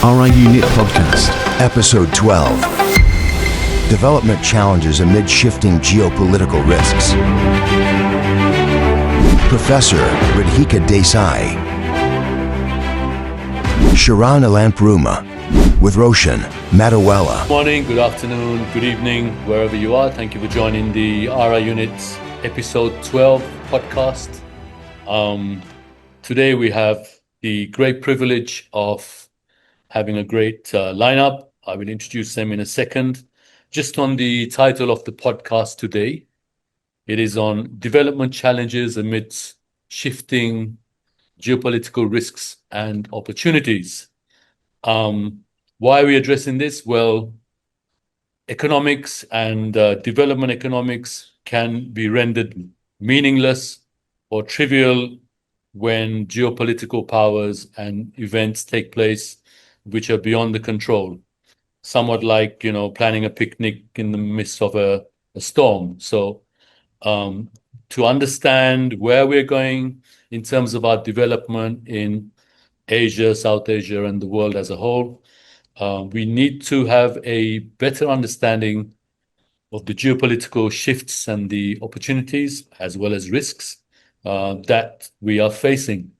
RI Unit Podcast. Episode 12. Development Challenges Amid Shifting Geopolitical Risks. Professor Radhika Desai. Shiran Illanperuma with Roshan Madawela. Good morning, good afternoon, good evening, wherever you are. Thank you for joining the RI Unit's episode 12 podcast. Today we have the great privilege of having a great lineup. I will introduce them in a second. Just on the title of the podcast today, it is on development challenges amidst shifting geopolitical risks and opportunities. Why are we addressing this? Well, economics and development economics can be rendered meaningless or trivial when geopolitical powers and events take place which are beyond the control. Somewhat like, planning a picnic in the midst of a storm. So to understand where we're going in terms of our development in Asia, South Asia, and the world as a whole, we need to have a better understanding of the geopolitical shifts and the opportunities as well as risks that we are facing.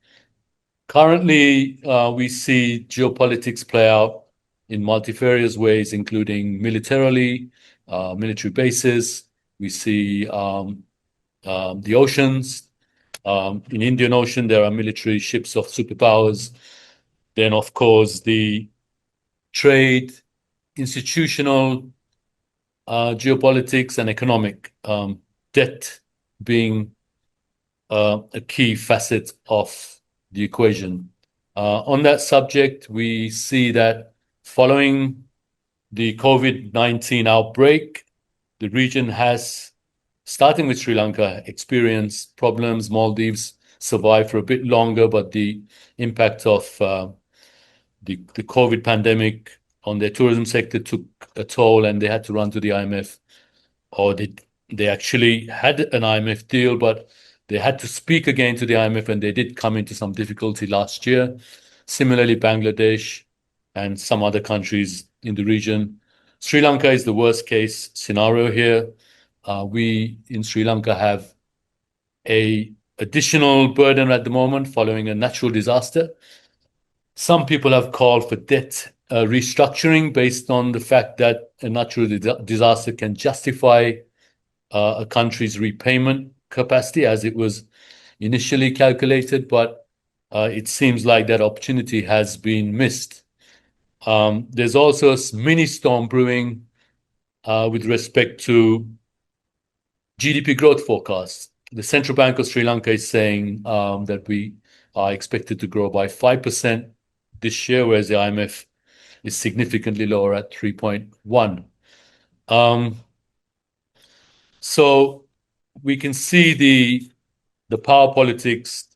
Currently, we see geopolitics play out in multifarious ways, including militarily, military bases. We see the oceans. In Indian Ocean, there are military ships of superpowers. Then, of course, the trade, institutional geopolitics, and economic debt being a key facet of the equation. On that subject, we see that following the COVID-19 outbreak, the region has, starting with Sri Lanka, experienced problems. Maldives survived for a bit longer, but the impact of the COVID pandemic on their tourism sector took a toll, and they had to run to the IMF, or they actually had an IMF deal, but they had to speak again to the IMF, and they did come into some difficulty last year. Similarly, Bangladesh and some other countries in the region. Sri Lanka is the worst case scenario here. We in Sri Lanka have an additional burden at the moment following a natural disaster. Some people have called for debt restructuring based on the fact that a natural disaster can justify a country's repayment capacity as it was initially calculated, but it seems like that opportunity has been missed. There's also a mini storm brewing with respect to GDP growth forecasts. The Central Bank of Sri Lanka is saying that we are expected to grow by 5% this year, whereas the IMF is significantly lower at 3.1. So we can see the power politics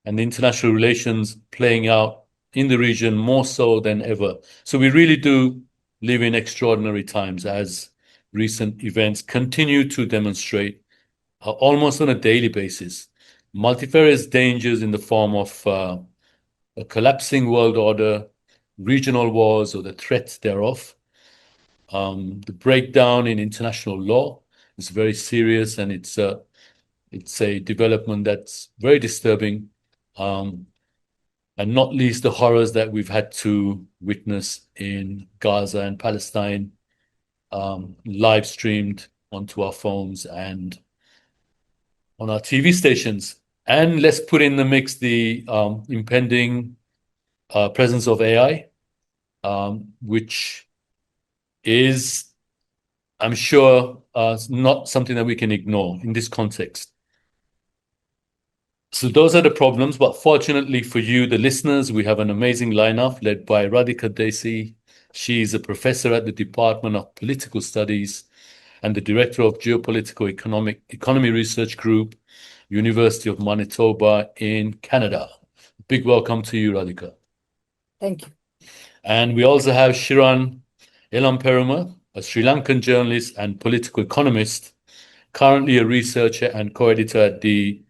and the international relations playing out in the region more so than ever. So we really do live in extraordinary times, as recent events continue to demonstrate almost on a daily basis. Multifarious dangers in the form of a collapsing world order, regional wars or the threats thereof, the breakdown in international law is very serious, and it's a development that's very disturbing, and not least the horrors that we've had to witness in Gaza and Palestine, live streamed onto our phones and on our TV stations. And let's put in the mix the impending presence of AI, which is, I'm sure, not something that we can ignore in this context. So those are the problems, but fortunately for you, the listeners, we have an amazing lineup led by Radhika Desai. She is a professor at the Department of Political Studies and the Director of Geopolitical Economy Research Group, University of Manitoba in Canada. Big welcome to you, Radhika. Thank you. And we also have Shiran Illanperuma, a Sri Lankan journalist and political economist, currently a researcher and co-editor at the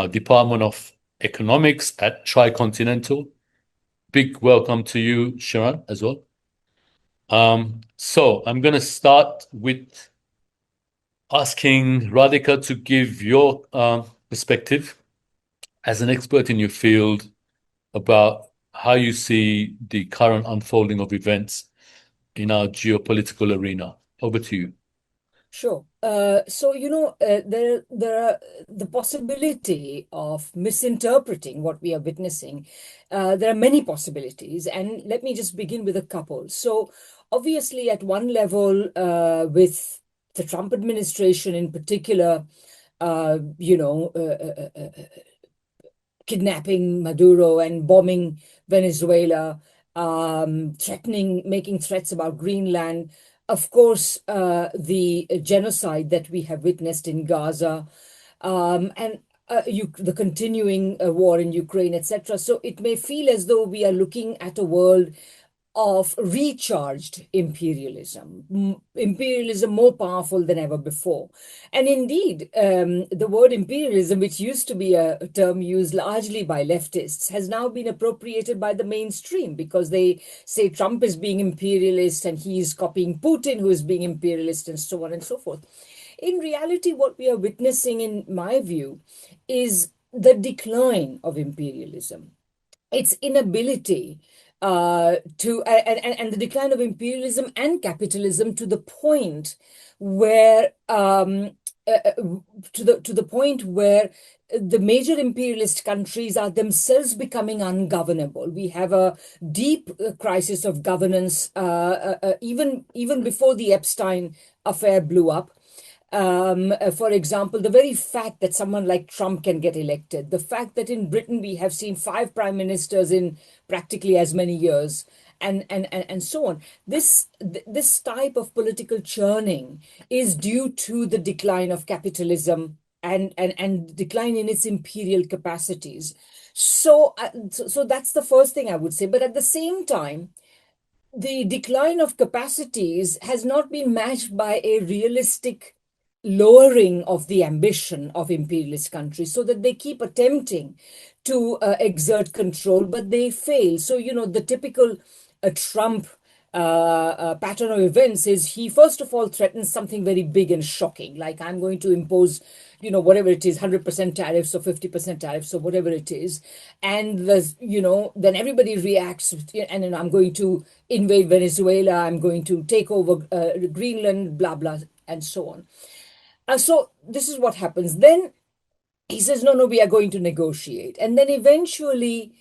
Department of Economics at Tricontinental. big welcome to you, Shiran, as well. So I'm going to start with asking Radhika to give your perspective as an expert in your field about how you see the current unfolding of events in our geopolitical arena. Over to you. Sure. There are the possibility of misinterpreting what we are witnessing. There are many possibilities, and let me just begin with a couple. So, obviously, at one level, with the Trump administration in particular, uh, you know, uh, uh, uh, kidnapping Maduro and bombing Venezuela, making threats about Greenland. Of course, the genocide that we have witnessed in Gaza, and the continuing war in Ukraine, etc. So it may feel as though we are looking at a world of recharged imperialism more powerful than ever before. And indeed, the word imperialism, which used to be a term used largely by leftists, has now been appropriated by the mainstream because they say Trump is being imperialist and he's copying Putin, who is being imperialist, and so on and so forth. In reality, what we are witnessing, in my view, is the decline of imperialism, its inability and the decline of imperialism and capitalism to the point where to the point where the major imperialist countries are themselves becoming ungovernable. We have a deep crisis of governance, even before the Epstein affair blew up. For example, the very fact that someone like Trump can get elected, the fact that in Britain we have seen 5 prime ministers in practically as many years, and so on. This type of political churning is due to the decline of capitalism and decline in its imperial capacities. So that's the first thing I would say. But at the same time, the decline of capacities has not been matched by a realistic lowering of the ambition of imperialist countries, so that they keep attempting to exert control, but they fail. So, the typical Trump pattern of events is he first of all threatens something very big and shocking, like I'm going to impose, whatever it is, 100% tariffs or 50% tariffs or whatever it is. And then everybody reacts, and then I'm going to invade Venezuela, I'm going to take over Greenland, blah, blah, and so on. So this is what happens. Then he says, no, we are going to negotiate. And then eventually,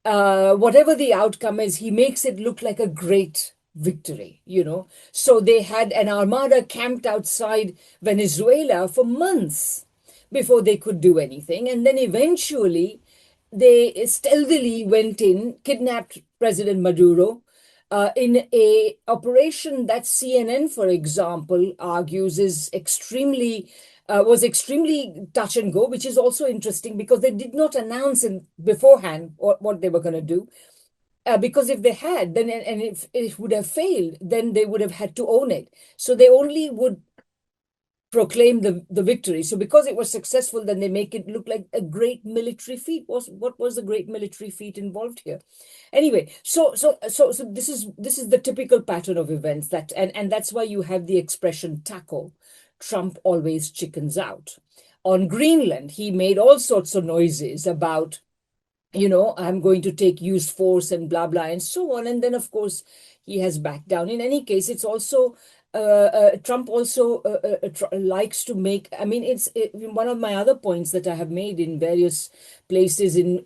whatever the outcome is, he makes it look like a great victory. So they had an armada camped outside Venezuela for months before they could do anything. And then eventually, they stealthily went in, kidnapped President Maduro, in a operation that CNN, for example, argues is was extremely touch and go, which is also interesting because they did not announce beforehand what they were going to do. Because if they had, then and if it would have failed, then they would have had to own it. So they only would proclaim the victory. So because it was successful, then they make it look like a great military feat. What was the great military feat involved here? Anyway, so this is the typical pattern of events and that's why you have the expression taco. Trump always chickens out. On Greenland, he made all sorts of noises about, I'm going to use force and blah, blah, and so on. And then, of course, he has backed down. In any case, it's also, Trump also likes to make, I mean, one of my other points that I have made in various places in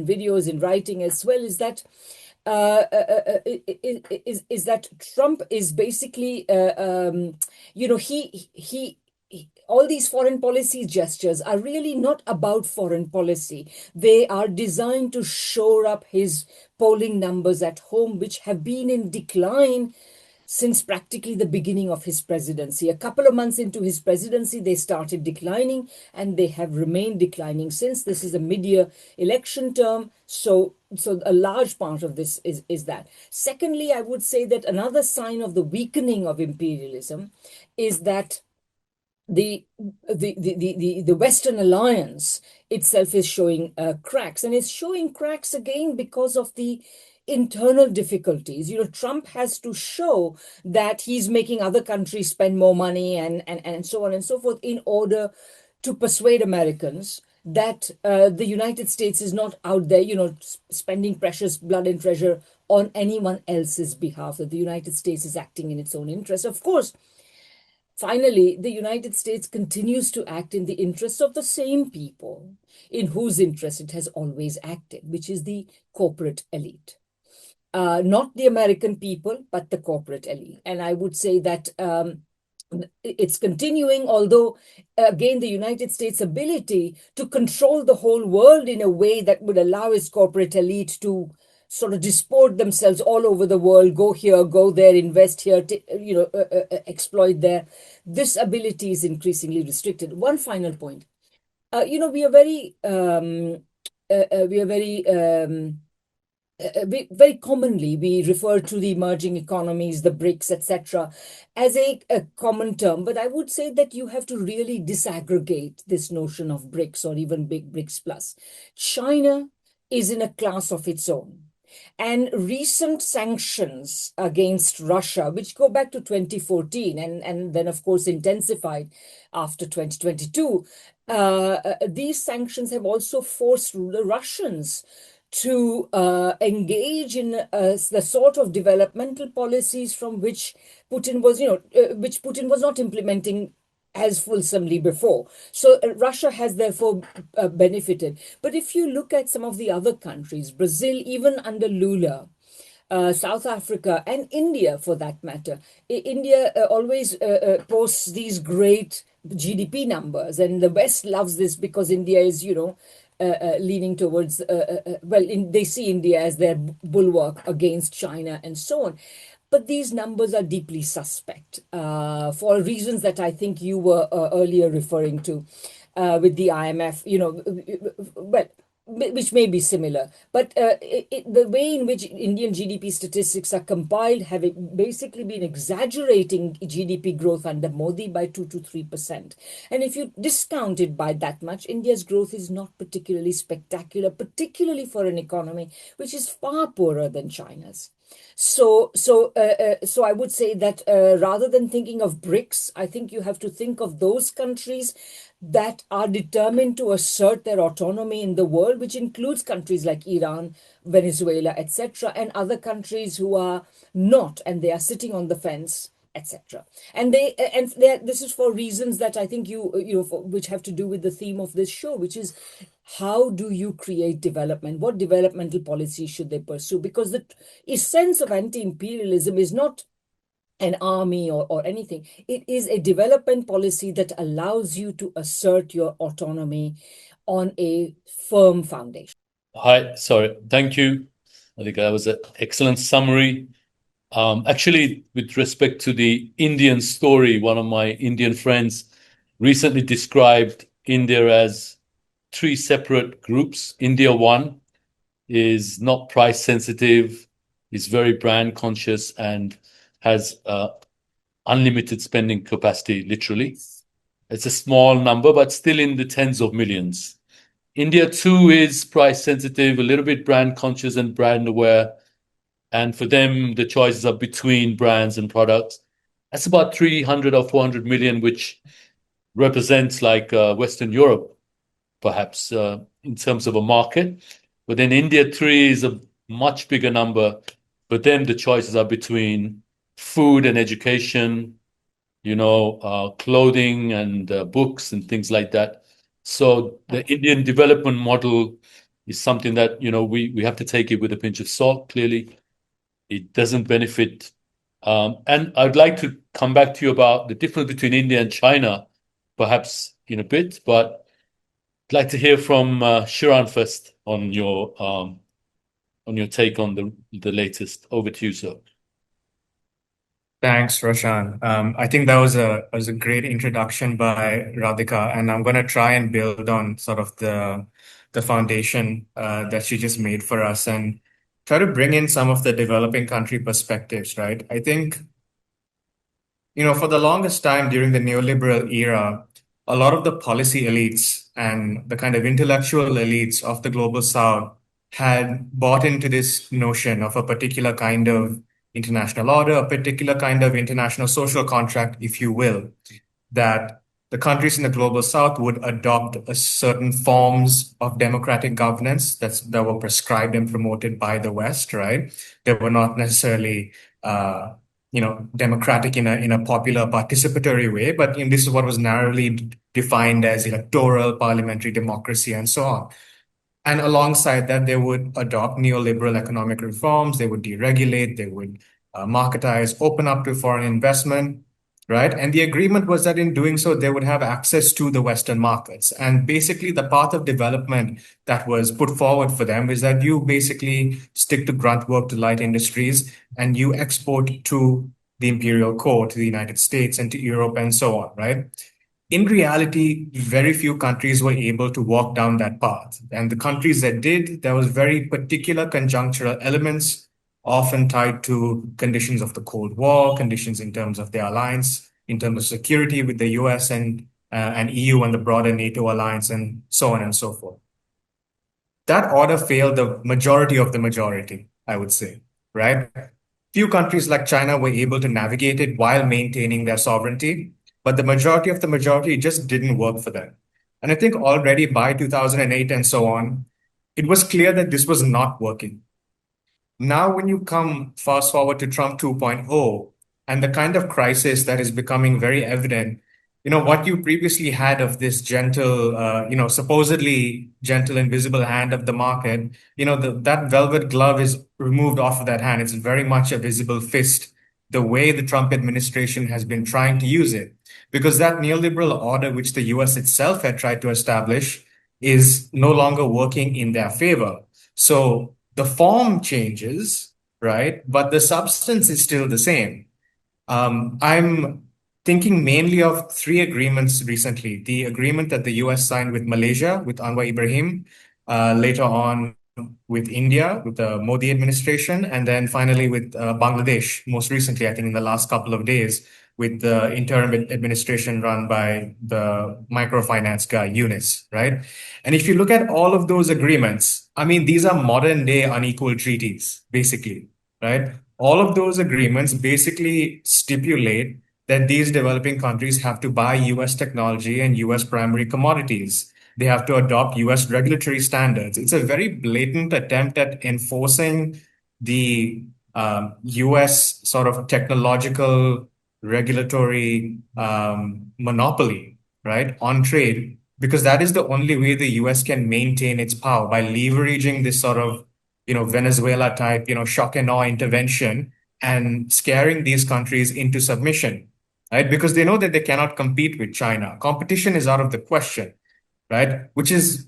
videos, in writing as well, is that is that Trump is basically, he all these foreign policy gestures are really not about foreign policy. They are designed to shore up his polling numbers at home, which have been in decline since practically the beginning of his presidency. A couple of months into his presidency, they started declining, and they have remained declining since. This is a mid-year election term, so a large part of this is that. Secondly, I would say that another sign of the weakening of imperialism is that the the Western alliance itself is showing cracks, and it's showing cracks again because of the internal difficulties. Trump has to show that he's making other countries spend more money and so on and so forth in order to persuade Americans that the United States is not out there, spending precious blood and treasure on anyone else's behalf, that the United States is acting in its own interest. Of course, finally, the United States continues to act in the interests of the same people in whose interest it has always acted, which is the corporate elite. Not the American people, but the corporate elite. And I would say that it's continuing, although, again, the United States' ability to control the whole world in a way that would allow its corporate elite to sort of disport themselves all over the world, go here, go there, invest here, exploit there. This ability is increasingly restricted. One final point. We are very, very commonly we refer to the emerging economies, the BRICS, etc., as a common term. But I would say that you have to really disaggregate this notion of BRICS or even big BRICS plus. China is in a class of its own. And recent sanctions against Russia, which go back to 2014 and then, of course, intensified after 2022, these sanctions have also forced the Russians to engage in the sort of developmental policies from which Putin was not implementing as fulsomely before. So Russia has therefore benefited. But if you look at some of the other countries, Brazil, even under Lula, South Africa, and India, for that matter. India always posts these great GDP numbers, and the West loves this because India is, leaning towards, they see India as their bulwark against China and so on. But these numbers are deeply suspect for reasons that I think you were earlier referring to with the IMF, which may be similar. But the way in which Indian GDP statistics are compiled have basically been exaggerating GDP growth under Modi by 2 to 3%. And if you discount it by that much, India's growth is not particularly spectacular, particularly for an economy which is far poorer than China's. So I would say that rather than thinking of BRICS, I think you have to think of those countries that are determined to assert their autonomy in the world, which includes countries like Iran, Venezuela, etc., and other countries who are not, and they are sitting on the fence, etc. And this is for reasons that I think which have to do with the theme of this show, which is how do you create development? What developmental policies should they pursue? Because the essence of anti-imperialism is not an army or anything. It is a development policy that allows you to assert your autonomy on a firm foundation. Hi, sorry. Thank you. I think that was an excellent summary. Actually, with respect to the Indian story, one of my Indian friends recently described India as three separate groups. India 1 is not price sensitive, is very brand conscious, and has unlimited spending capacity, literally. It's a small number, but still in the tens of millions. India 2 is price sensitive, a little bit brand conscious and brand aware. And for them, the choices are between brands and products. That's about 300 or 400 million, which represents like Western Europe, perhaps, in terms of a market. But then India 3 is a much bigger number. But then the choices are between food and education, clothing and books and things like that. So the Indian development model is something that, we have to take it with a pinch of salt, clearly. It doesn't benefit. And I'd like to come back to you about the difference between India and China, perhaps in a bit, but I'd like to hear from Shiran first on your take on the latest. Over to you, sir. Thanks, Roshan. I think that was a great introduction by Radhika, and I'm going to try and build on sort of the foundation that she just made for us and try to bring in some of the developing country perspectives, right? I think, for the longest time during the neoliberal era, a lot of the policy elites and the kind of intellectual elites of the global south had bought into this notion of a particular kind of international order, a particular kind of international social contract, if you will, that the countries in the global south would adopt a certain forms of democratic governance that were prescribed and promoted by the West, right? They were not necessarily democratic in a popular participatory way, but this is what was narrowly defined as electoral parliamentary democracy and so on. And alongside that, they would adopt neoliberal economic reforms. They would deregulate. They would marketize, open up to foreign investment, right? And the agreement was that in doing so, they would have access to the Western markets. And basically, the path of development that was put forward for them is that you basically stick to grunt work to light industries and you export to the imperial core, to the United States and to Europe and so on, right? In reality, very few countries were able to walk down that path. And the countries that did, there was very particular conjunctural elements, often tied to conditions of the Cold War, conditions in terms of their alliance, in terms of security with the US and EU and the broader NATO alliance, and so on and so forth. That order failed the majority of the majority, I would say, right? Few countries like China were able to navigate it while maintaining their sovereignty, but the majority of the majority just didn't work for them. And I think already by 2008 and so on, it was clear that this was not working. Now, when you come fast forward to Trump 2.0 and the kind of crisis that is becoming very evident, what you previously had of this gentle, supposedly gentle invisible hand of the market, that velvet glove is removed off of that hand. It's very much a visible fist, the way the Trump administration has been trying to use it. Because that neoliberal order, which the US itself had tried to establish, is no longer working in their favor. So the form changes, right? But the substance is still the same. I'm thinking mainly of three agreements recently. The agreement that the US signed with Malaysia, with Anwar Ibrahim, later on with India, with the Modi administration, and then finally with Bangladesh, most recently, I think in the last couple of days, with the interim administration run by the microfinance guy, Yunus, right? And if you look at all of those agreements, I mean, these are modern day unequal treaties, basically, right? All of those agreements basically stipulate that these developing countries have to buy US technology and US primary commodities. They have to adopt US regulatory standards. It's a very blatant attempt at enforcing the US sort of technological regulatory monopoly, right, on trade, because that is the only way the US can maintain its power by leveraging this sort of, Venezuela type, shock and awe intervention and scaring these countries into submission, right? Because they know that they cannot compete with China. Competition is out of the question, right? Which is,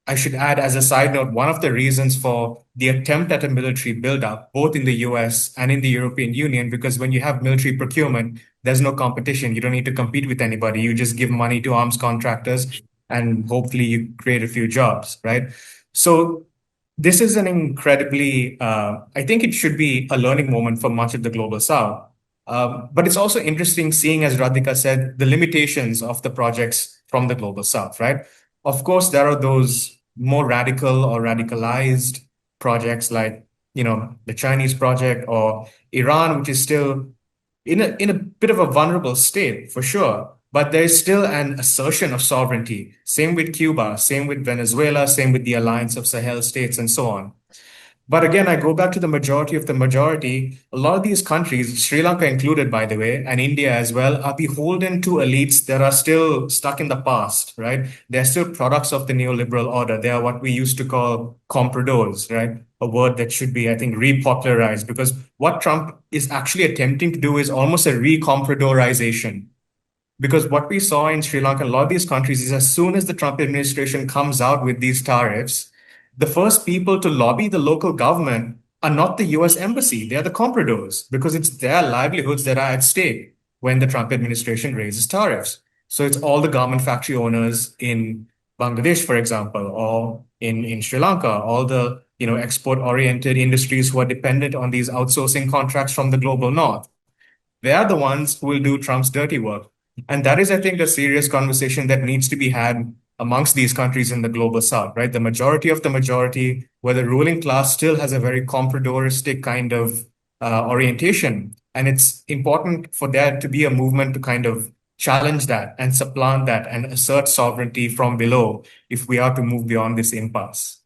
I should add as a side note, one of the reasons for the attempt at a military buildup, both in the US and in the European Union, because when you have military procurement, there's no competition. You don't need to compete with anybody. You just give money to arms contractors and hopefully you create a few jobs, right? So this is an incredibly, I think it should be a learning moment for much of the global south. But it's also interesting seeing, as Radhika said, the limitations of the projects from the global south, right? Of course, there are those more radical or radicalized projects like, the Chinese project or Iran, which is still in a bit of a vulnerable state for sure. But there's still an assertion of sovereignty. Same with Cuba, same with Venezuela, same with the alliance of Sahel states and so on. But again, I go back to the majority of the majority. A lot of these countries, Sri Lanka included, by the way, and India as well, are beholden to elites that are still stuck in the past, right? They're still products of the neoliberal order. They are what we used to call compradors, right? A word that should be, I think, repopularized, because what Trump is actually attempting to do is almost a recompradorization. Because what we saw in Sri Lanka and a lot of these countries is as soon as the Trump administration comes out with these tariffs, the first people to lobby the local government are not the US embassy, they are the compradors, because it's their livelihoods that are at stake when the Trump administration raises tariffs. So it's all the garment factory owners in Bangladesh, for example, or in Sri Lanka, all the export-oriented industries who are dependent on these outsourcing contracts from the global north. They are the ones who will do Trump's dirty work. And that is, I think, a serious conversation that needs to be had amongst these countries in the global south, right? The majority of the majority, where the ruling class still has a very compradoristic kind of orientation. And it's important for there to be a movement to kind of challenge that and supplant that and assert sovereignty from below if we are to move beyond this impasse.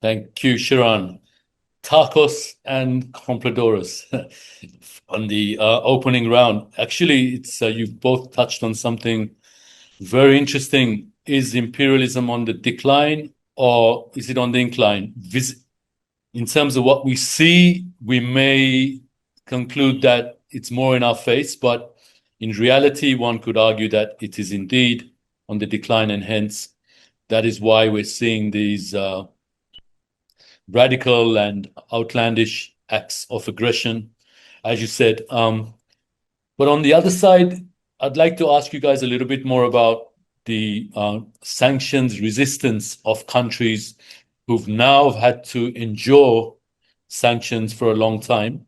Thank you, Shiran. Tacos and Compradores on the opening round. Actually, it's you've both touched on something very interesting. Is imperialism on the decline or is it on the incline? In terms of what we see, we may conclude that it's more in our face, but in reality, one could argue that it is indeed on the decline, and hence that is why we're seeing these radical and outlandish acts of aggression, as you said. But on the other side, I'd like to ask you guys a little bit more about the sanctions resistance of countries who've now had to endure sanctions for a long time.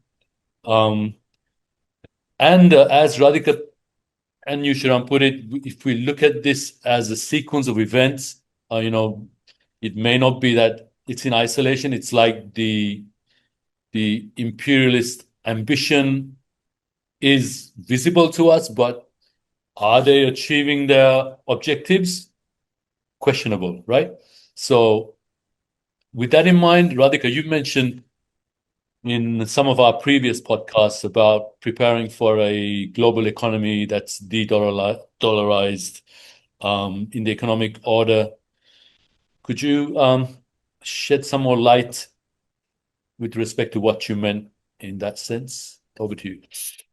And as Radhika and you, Shiran, put it, if we look at this as a sequence of events, it may not be that it's in isolation. It's like the imperialist ambition is visible to us, but are they achieving their objectives? Questionable, right? So with that in mind, Radhika, you mentioned in some of our previous podcasts about preparing for a global economy that's de-dollarized in the economic order. Could you shed some more light with respect to what you meant in that sense? Over to you.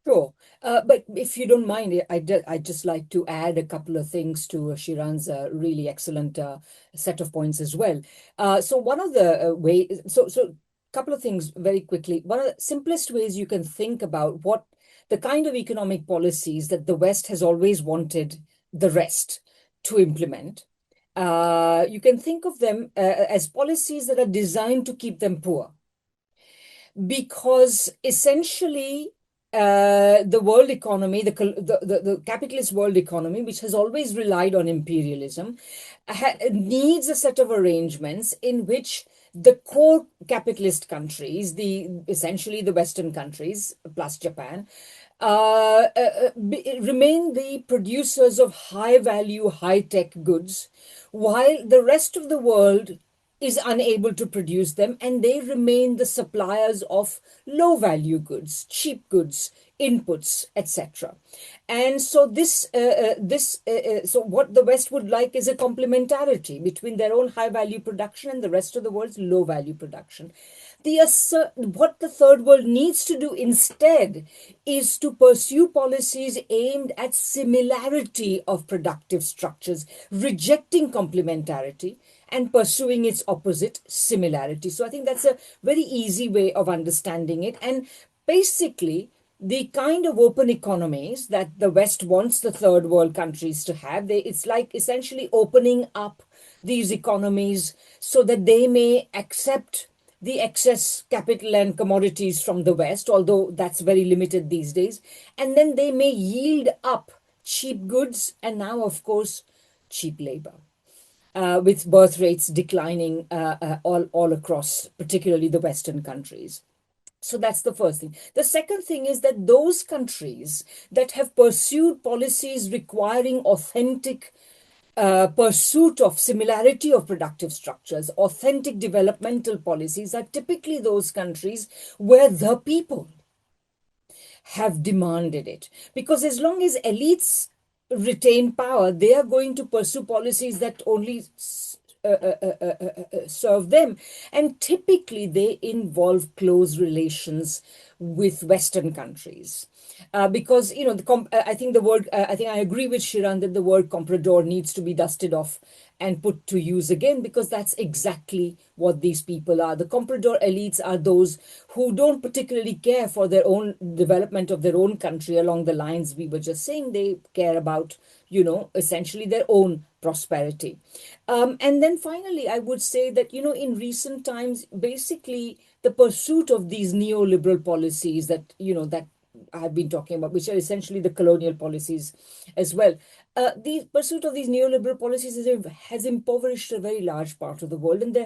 Sure. But if you don't mind, I'd just like to add a couple of things to Shiran's really excellent set of points as well. So one of the ways, so couple of things very quickly. One of the simplest ways you can think about what the kind of economic policies that the West has always wanted the rest to implement. You can think of them as policies that are designed to keep them poor. Because essentially, the world economy, the capitalist world economy, which has always relied on imperialism, needs a set of arrangements in which the core capitalist countries, essentially the Western countries plus Japan, remain the producers of high value, high tech goods, while the rest of the world is unable to produce them, and they remain the suppliers of low value goods, cheap goods, inputs, etc. And so so what the West would like is a complementarity between their own high value production and the rest of the world's low value production. What the third world needs to do instead is to pursue policies aimed at similarity of productive structures, rejecting complementarity and pursuing its opposite, similarity. So I think that's a very easy way of understanding it. And basically, the kind of open economies that the West wants the third world countries to have, it's like essentially opening up these economies so that they may accept the excess capital and commodities from the West, although that's very limited these days. And then they may yield up cheap goods and now, of course, cheap labor. With birth rates declining all across, particularly the Western countries. So that's the first thing. The second thing is that those countries that have pursued policies requiring authentic pursuit of similarity of productive structures, authentic developmental policies, are typically those countries where the people have demanded it. Because as long as elites retain power, they are going to pursue policies that only serve them. And typically they involve close relations with Western countries. Because, I think I agree with Shiran that the word comprador needs to be dusted off and put to use again, because that's exactly what these people are. The comprador elites are those who don't particularly care for their own development of their own country along the lines we were just saying. They care about, essentially their own prosperity. And then finally, I would say that, in recent times, basically the pursuit of these neoliberal policies that I've been talking about, which are essentially the colonial policies as well. The pursuit of these neoliberal policies has impoverished a very large part of the world, and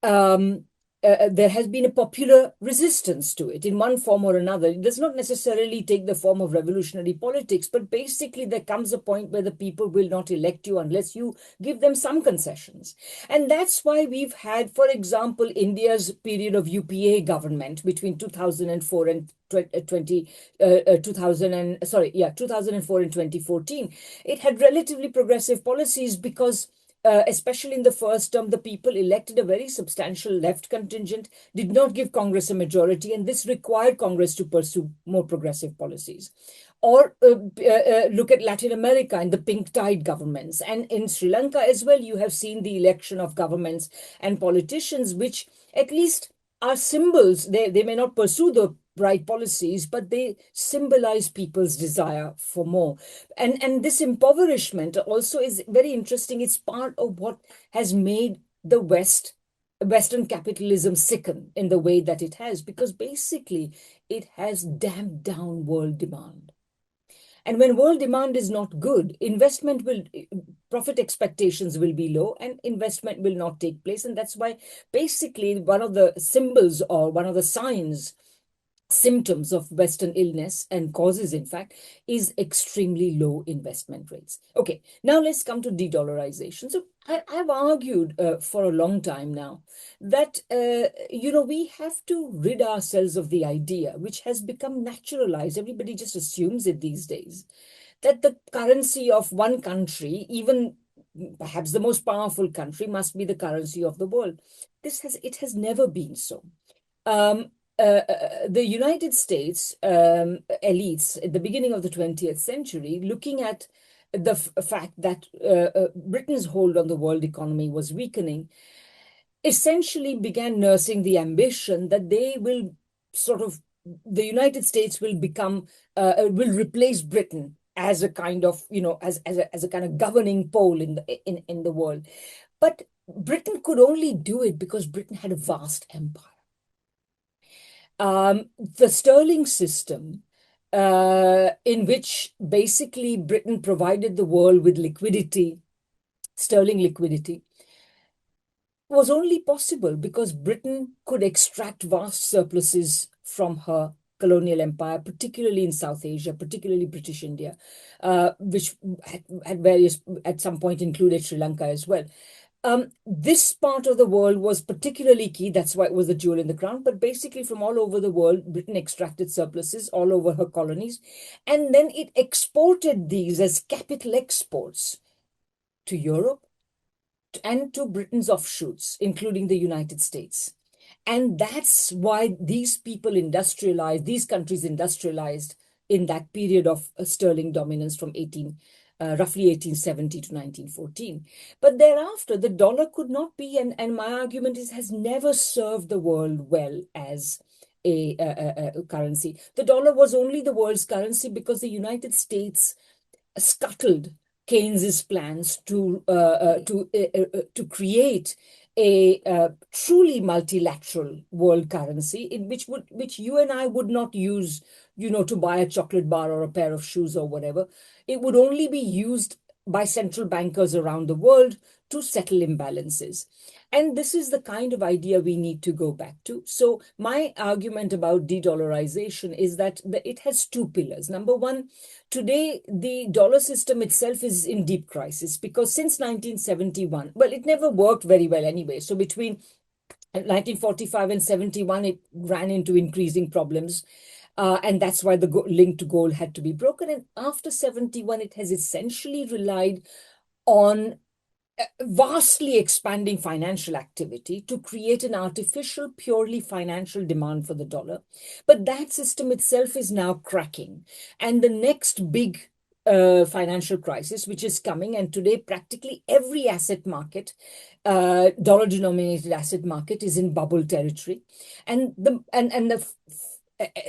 um, there has been a popular resistance to it in one form or another. It does not necessarily take the form of revolutionary politics, but basically there comes a point where the people will not elect you unless you give them some concessions. And that's why we've had, for example, India's period of UPA government between 2004 and 2004 and 2014. It had relatively progressive policies because especially in the first term, the people elected a very substantial left contingent, did not give Congress a majority, and this required Congress to pursue more progressive policies. Or look at Latin America and the pink tide governments. And in Sri Lanka as well, you have seen the election of governments and politicians, which at least are symbols. They may not pursue the right policies, but they symbolize people's desire for more. And this impoverishment also is very interesting. It's part of what has made the Western capitalism sicken in the way that it has, because basically it has damped down world demand. And when world demand is not good, profit expectations will be low and investment will not take place. And that's why basically one of the symbols or one of the symptoms of Western illness and causes, in fact, is extremely low investment rates. Okay, now let's come to de-dollarization. So I've argued for a long time now that, we have to rid ourselves of the idea, which has become naturalized. Everybody just assumes it these days, that the currency of one country, even perhaps the most powerful country, must be the currency of the world. It has never been so. The United States elites at the beginning of the 20th century, looking at the fact that Britain's hold on the world economy was weakening, essentially began nursing the ambition that the United States will replace Britain as a kind of, as a kind of governing pole in the world. But Britain could only do it because Britain had a vast empire. The sterling system, in which basically Britain provided the world with sterling liquidity, was only possible because Britain could extract vast surpluses from her colonial empire, particularly in South Asia, particularly British India, which at some point included Sri Lanka as well. This part of the world was particularly key. That's why it was the jewel in the crown. But basically from all over the world, Britain extracted surpluses all over her colonies. And then it exported these as capital exports to Europe and to Britain's offshoots, including the United States. And that's why these countries industrialized in that period of sterling dominance from roughly 1870 to 1914. But thereafter, the dollar could not be, and my argument has never served the world well as a currency. The dollar was only the world's currency because the United States scuttled Keynes's plans to create a truly multilateral world currency, which you and I would not use, to buy a chocolate bar or a pair of shoes or whatever. It would only be used by central bankers around the world to settle imbalances. And this is the kind of idea we need to go back to. So my argument about de-dollarization is that it has two pillars. Number one, today, the dollar system itself is in deep crisis because since 1971, well, it never worked very well anyway. So between 1945 and 71, it ran into increasing problems. And that's why the link to gold had to be broken. And after 71, it has essentially relied on vastly expanding financial activity to create an artificial, purely financial demand for the dollar. But that system itself is now cracking. And the next big financial crisis, which is coming, and today practically every asset market, dollar-denominated asset market, is in bubble territory. And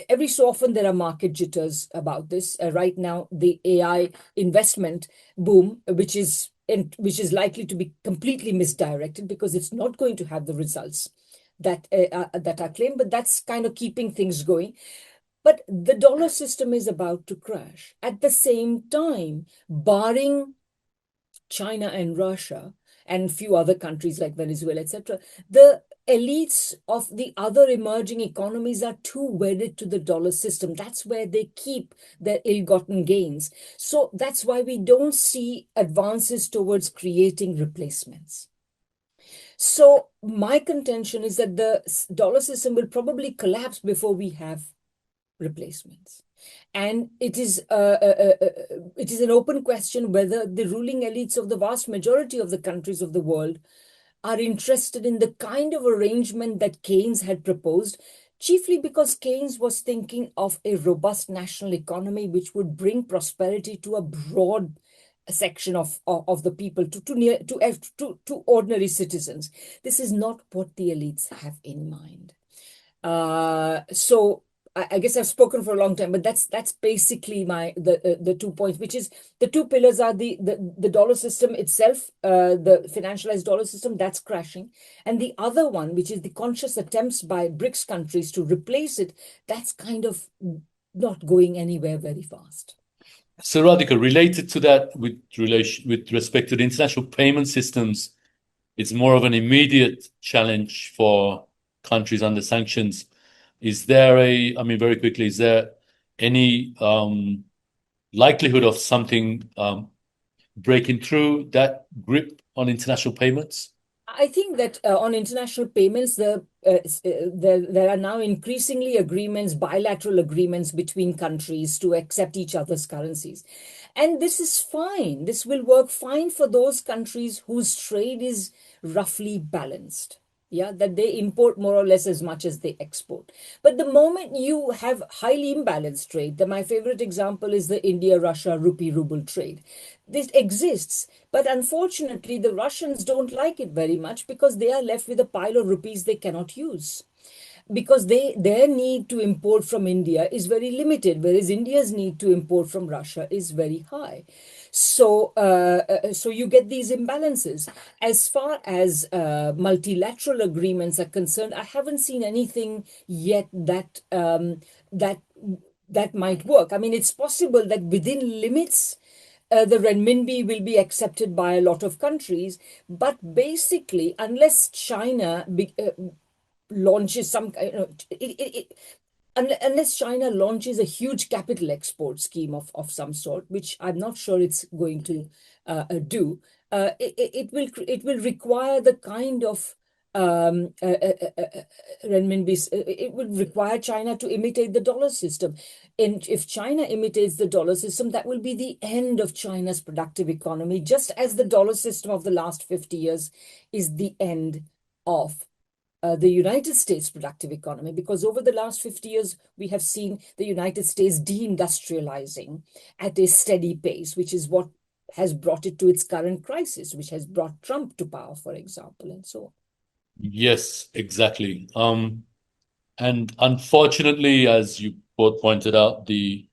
every so often there are market jitters about this. Right now, the AI investment boom, which is likely to be completely misdirected because it's not going to have the results that are claimed, but that's kind of keeping things going. But the dollar system is about to crash. At the same time, barring China and Russia and few other countries like Venezuela, etc., the elites of the other emerging economies are too wedded to the dollar system. That's where they keep their ill-gotten gains. So that's why we don't see advances towards creating replacements. So my contention is that the dollar system will probably collapse before we have replacements. And it is an open question whether the ruling elites of the vast majority of the countries of the world are interested in the kind of arrangement that Keynes had proposed, chiefly because Keynes was thinking of a robust national economy which would bring prosperity to a broad section of the people, to ordinary citizens. This is not what the elites have in mind. So I guess I've spoken for a long time, but that's basically the 2 points, which is the two pillars are the dollar system itself, the financialized dollar system that's crashing, and the other one, which is the conscious attempts by BRICS countries to replace it, that's kind of not going anywhere very fast. So Radhika, related to that, with respect to the international payment systems, it's more of an immediate challenge for countries under sanctions. Is there very quickly, is there any likelihood of something breaking through that grip on international payments? I think that on international payments, there are now increasingly agreements, bilateral agreements between countries to accept each other's currencies. And this is fine. This will work fine for those countries whose trade is roughly balanced. Yeah, that they import more or less as much as they export. But the moment you have highly imbalanced trade, my favorite example is the India-Russia rupee-ruble trade. This exists, but unfortunately, the Russians don't like it very much because they are left with a pile of rupees they cannot use, because their need to import from India is very limited, whereas India's need to import from Russia is very high. So, so you get these imbalances. As far as multilateral agreements are concerned, I haven't seen anything yet that might work. I mean, it's possible that within limits, the renminbi will be accepted by a lot of countries, but basically, unless China launches some, unless China launches a huge capital export scheme of some sort, which I'm not sure it's going to do, it will require the kind of renminbi. It would require China to imitate the dollar system. And if China imitates the dollar system, that will be the end of China's productive economy, just as the dollar system of the last 50 years is the end of the United States productive economy, because over the last 50 years, we have seen the United States deindustrializing at a steady pace, which is what has brought it to its current crisis, which has brought Trump to power, for example, and so on. Yes, exactly. And unfortunately, as you both pointed out, the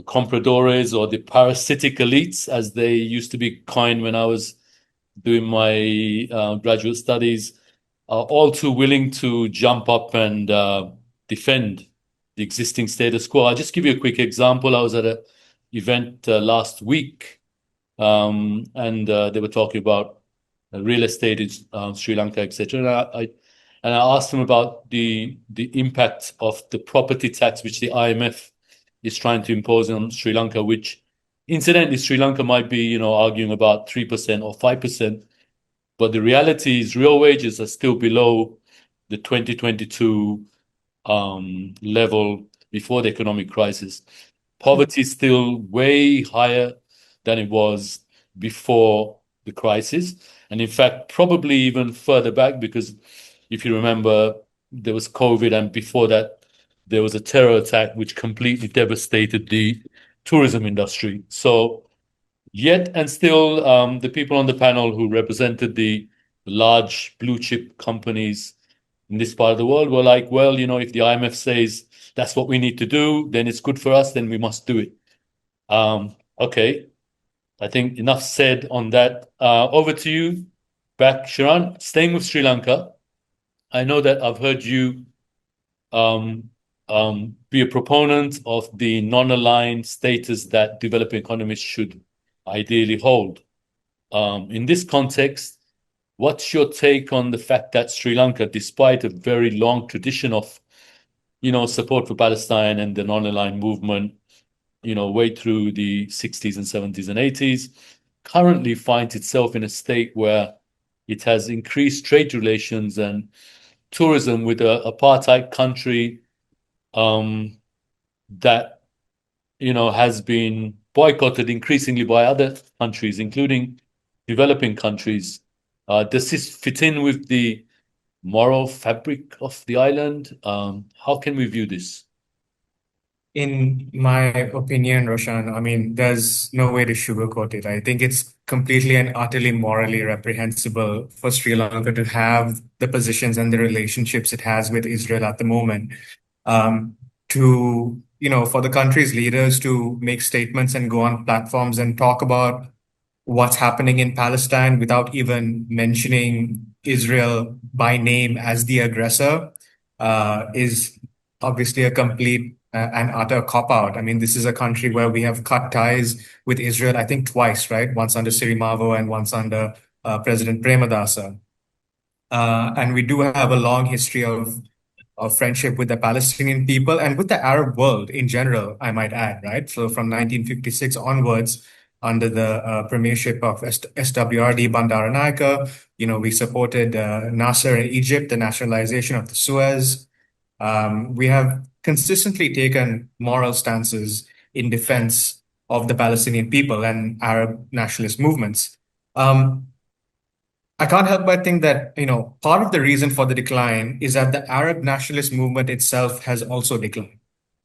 compradores or the parasitic elites, as they used to be coined when I was doing my graduate studies, are all too willing to jump up and defend the existing status quo. I'll just give you a quick example. I was at an event last week, and they were talking about real estate in Sri Lanka, etc. And I asked them about the impact of the property tax which the IMF is trying to impose on Sri Lanka, which incidentally Sri Lanka might be, arguing about 3% or 5%, but the reality is real wages are still below the 2022 level before the economic crisis. Poverty is still way higher than it was before the crisis. And in fact, probably even further back, because if you remember, there was COVID, and before that, there was a terror attack which completely devastated the tourism industry. So, yet and still, the people on the panel who represented the large blue chip companies in this part of the world were like, well, if the IMF says that's what we need to do, then it's good for us, then we must do it. Okay, I think enough said on that. Over to you, back, Shiran. Staying with Sri Lanka, I know that I've heard you be a proponent of the non-aligned status that developing economies should ideally hold. In this context, what's your take on the fact that Sri Lanka, despite a very long tradition of, support for Palestine and the non-aligned movement, way through the 60s and 70s and 80s, currently finds itself in a state where it has increased trade relations and tourism with an apartheid country that has been boycotted increasingly by other countries, including developing countries. Does this fit in with the moral fabric of the island? How can we view this? In my opinion, Roshan, I mean, there's no way to sugarcoat it. I think it's completely and utterly morally reprehensible for Sri Lanka to have the positions and the relationships it has with Israel at the moment. For the country's leaders to make statements and go on platforms and talk about what's happening in Palestine without even mentioning Israel by name as the aggressor is obviously a complete and utter cop out. I mean, this is a country where we have cut ties with Israel, I think twice, right? Once under Sirimavo and once under President Premadasa. And we do have a long history of friendship with the Palestinian people and with the Arab world in general, I might add, right? So from 1956 onwards, under the premiership of SWRD Bandaranaike, we supported Nasser in Egypt, the nationalization of the Suez. We have consistently taken moral stances in defense of the Palestinian people and Arab nationalist movements. I can't help but think that, part of the reason for the decline is that the Arab nationalist movement itself has also declined,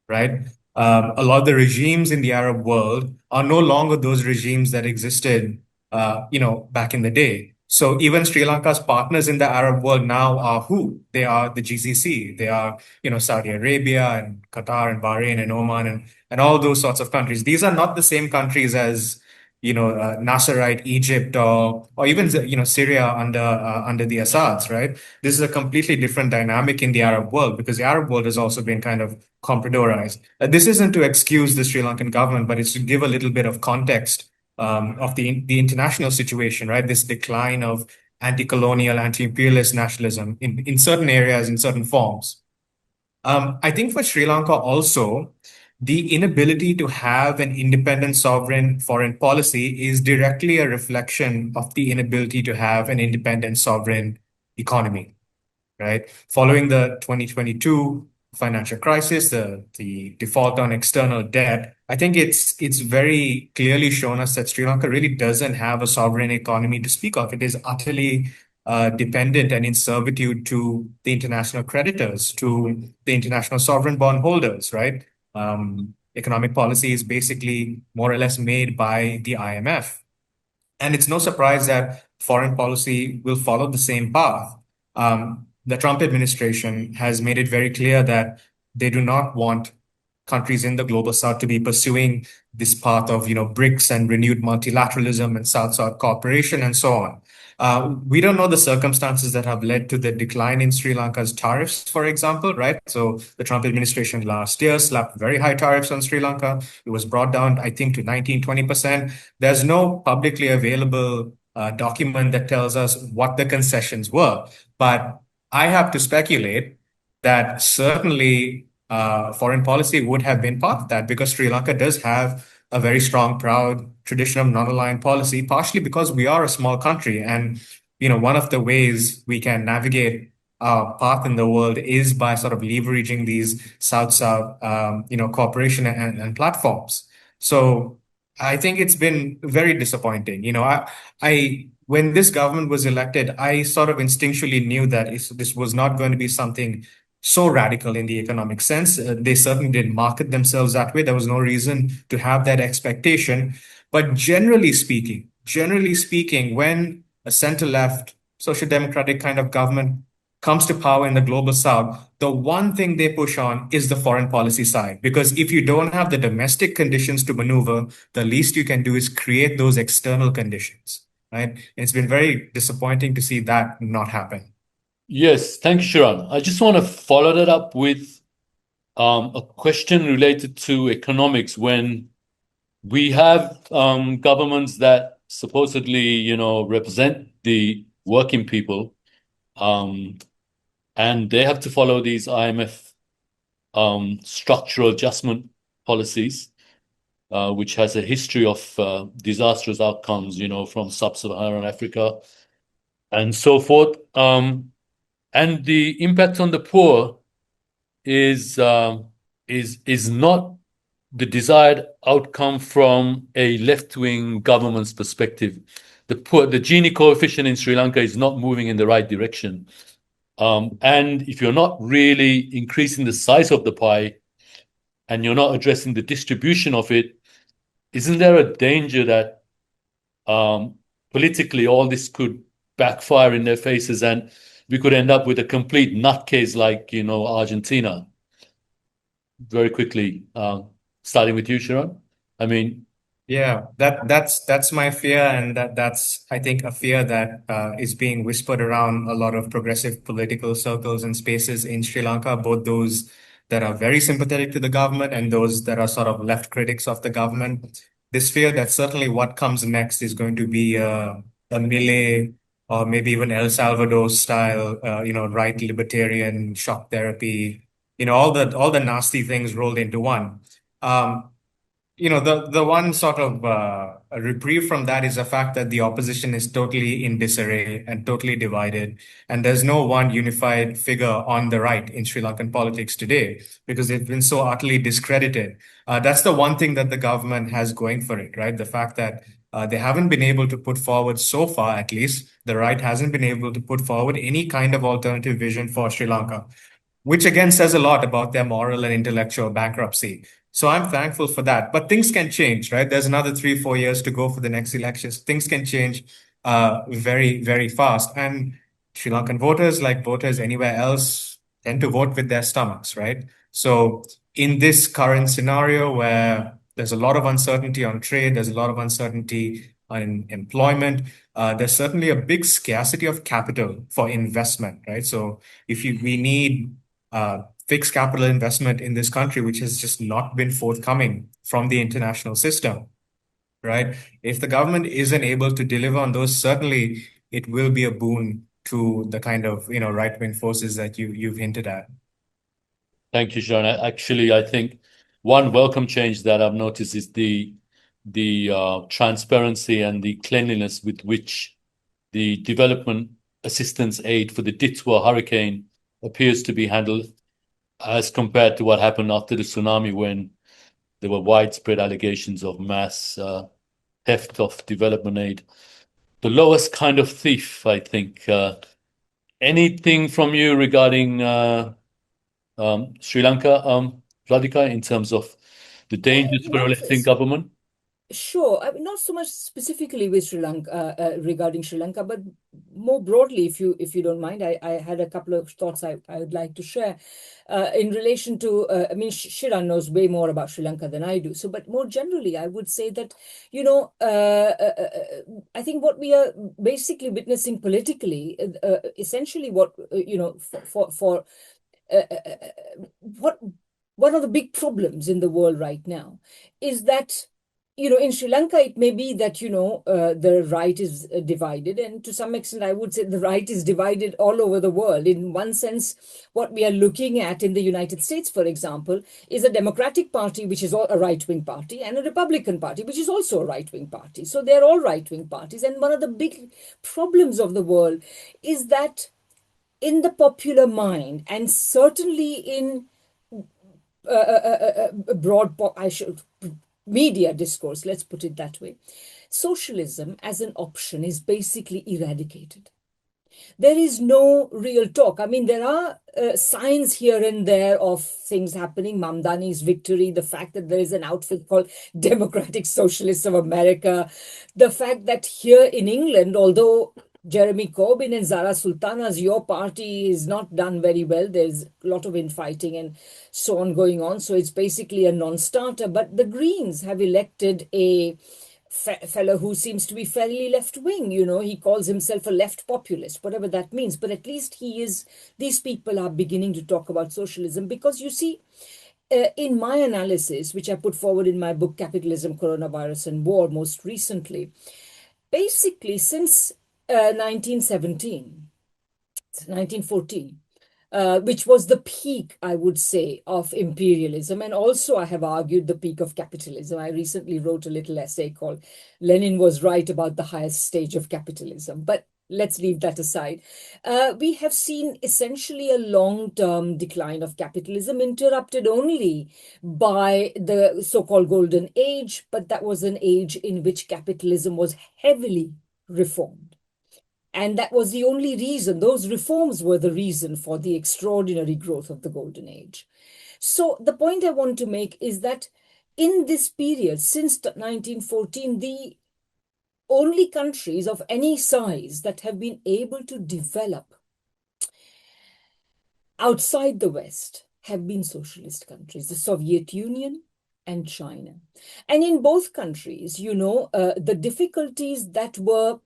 right? A lot of the regimes in the Arab world are no longer those regimes that existed, back in the day. So even Sri Lanka's partners in the Arab world now are who? They are the GCC. They are, Saudi Arabia and Qatar and Bahrain and Oman and all those sorts of countries. These are not the same countries as Nasserite Egypt or even Syria under the Assads, right? This is a completely different dynamic in the Arab world because the Arab world has also been kind of compradorized. This isn't to excuse the Sri Lankan government, but it's to give a little bit of context of the international situation, right? This decline of anti-colonial, anti-imperialist nationalism in certain areas, in certain forms. I think for Sri Lanka also, the inability to have an independent sovereign foreign policy is directly a reflection of the inability to have an independent sovereign economy, right? Following the 2022 financial crisis, the default on external debt, I think it's very clearly shown us that Sri Lanka really doesn't have a sovereign economy to speak of. It is utterly dependent and in servitude to the international creditors, to the international sovereign bond holders, right? Economic policy is basically more or less made by the IMF. And it's no surprise that foreign policy will follow the same path. The Trump administration has made it very clear that they do not want countries in the global south to be pursuing this path of, BRICS and renewed multilateralism and South-South cooperation and so on. We don't know the circumstances that have led to the decline in Sri Lanka's tariffs, for example, right? So the Trump administration last year slapped very high tariffs on Sri Lanka. It was brought down, I think, to 19-20%. There's no publicly available document that tells us what the concessions were. But I have to speculate that certainly foreign policy would have been part of that because Sri Lanka does have a very strong, proud tradition of non-aligned policy, partially because we are a small country. And, one of the ways we can navigate our path in the world is by sort of leveraging these South-South, cooperation and platforms. So I think it's been very disappointing. When this government was elected, I sort of instinctually knew that this was not going to be something so radical in the economic sense. They certainly didn't market themselves that way. There was no reason to have that expectation. But generally speaking, when a center-left, social democratic kind of government comes to power in the global south, the one thing they push on is the foreign policy side. Because if you don't have the domestic conditions to maneuver, the least you can do is create those external conditions, right? And it's been very disappointing to see that not happen. Yes, thank you, Shiran. I just want to follow that up with a question related to economics. When we have governments that supposedly, represent the working people, and they have to follow these IMF structural adjustment policies, which has a history of disastrous outcomes, from sub-Saharan Africa and so forth. And the impact on the poor is not the desired outcome from a left-wing government's perspective. The Gini coefficient in Sri Lanka is not moving in the right direction. And if you're not really increasing the size of the pie and you're not addressing the distribution of it, isn't there a danger that politically all this could backfire in their faces and we could end up with a complete nutcase like, Argentina? Very quickly, starting with you, Shiran. I mean, Yeah, that's my fear, and that's I think a fear that is being whispered around a lot of progressive political circles and spaces in Sri Lanka, both those that are very sympathetic to the government and those that are sort of left critics of the government. This fear that certainly what comes next is going to be a Milei or maybe even El Salvador style, right libertarian shock therapy, all the nasty things rolled into one. Um, the one sort of a reprieve from that is the fact that the opposition is totally in disarray and totally divided, and there's no one unified figure on the right in Sri Lankan politics today because they've been so utterly discredited. That's the one thing that the government has going for it, right? The fact that they haven't been able to put forward so far, at least the right hasn't been able to put forward any kind of alternative vision for Sri Lanka, which again says a lot about their moral and intellectual bankruptcy. So I'm thankful for that. But things can change, right? There's another 3, 4 years to go for the next elections. Things can change very, very fast. And Sri Lankan voters, like voters anywhere else, tend to vote with their stomachs, right? So in this current scenario where there's a lot of uncertainty on trade, there's a lot of uncertainty on employment, there's certainly a big scarcity of capital for investment, right? So we need fixed capital investment in this country, which has just not been forthcoming from the international system, right? If the government isn't able to deliver on those, certainly it will be a boon to the kind of right-wing forces that you've hinted at. thank you, Shiran. Actually, I think one welcome change that I've noticed is the transparency and the cleanliness with which the development assistance aid for the Ditwa hurricane appears to be handled as compared to what happened after the tsunami, when there were widespread allegations of mass theft of development aid. The lowest kind of thief, I think. Anything from you regarding Sri Lanka, Radhika, in terms of the dangers for a Not left-wing government? Sure. I mean, not so much specifically with Sri Lanka, regarding Sri Lanka, but more broadly, if you don't mind, I had a couple of thoughts I would like to share in relation to. I mean, Shiran knows way more about Sri Lanka than I do. So, but more generally, I would say that I think what we are basically witnessing politically, essentially, what for what one of the big problems in the world right now is that in Sri Lanka, it may be that, the right is divided. And to some extent, I would say the right is divided all over the world. In one sense, what we are looking at in the United States, for example, is a Democratic Party, which is a right-wing party, and a Republican Party, which is also a right-wing party. So they're all right-wing parties. And one of the big problems of the world is that in the popular mind, and certainly in broad, media discourse, let's put it that way, socialism as an option is basically eradicated. There is no real talk. I mean, there are signs here and there of things happening. Mamdani's victory, the fact that there is an outfit called Democratic Socialists of America, the fact that here in England, although Jeremy Corbyn and Zara Sultana's Your Party is not done very well. There's a lot of infighting and so on going on. So it's basically a non-starter. But the Greens have elected a fellow who seems to be fairly left-wing. He calls himself a left populist, whatever that means. But at least these people are beginning to talk about socialism because you see, in my analysis, which I put forward in my book, Capitalism, Coronavirus, and War, most recently, basically since 1917, 1914, which was the peak, I would say, of imperialism. And also, I have argued the peak of capitalism. I recently wrote a little essay called Lenin Was Right About the Highest Stage of Capitalism. But let's leave that aside. We have seen essentially a long-term decline of capitalism, interrupted only by the so-called golden age, but that was an age in which capitalism was heavily reformed. And that was the only reason, those reforms were the reason for the extraordinary growth of the golden age. So the point I want to make is that in this period, since 1914, the only countries of any size that have been able to develop outside the West have been socialist countries, the Soviet Union and China. And in both countries, the difficulties that were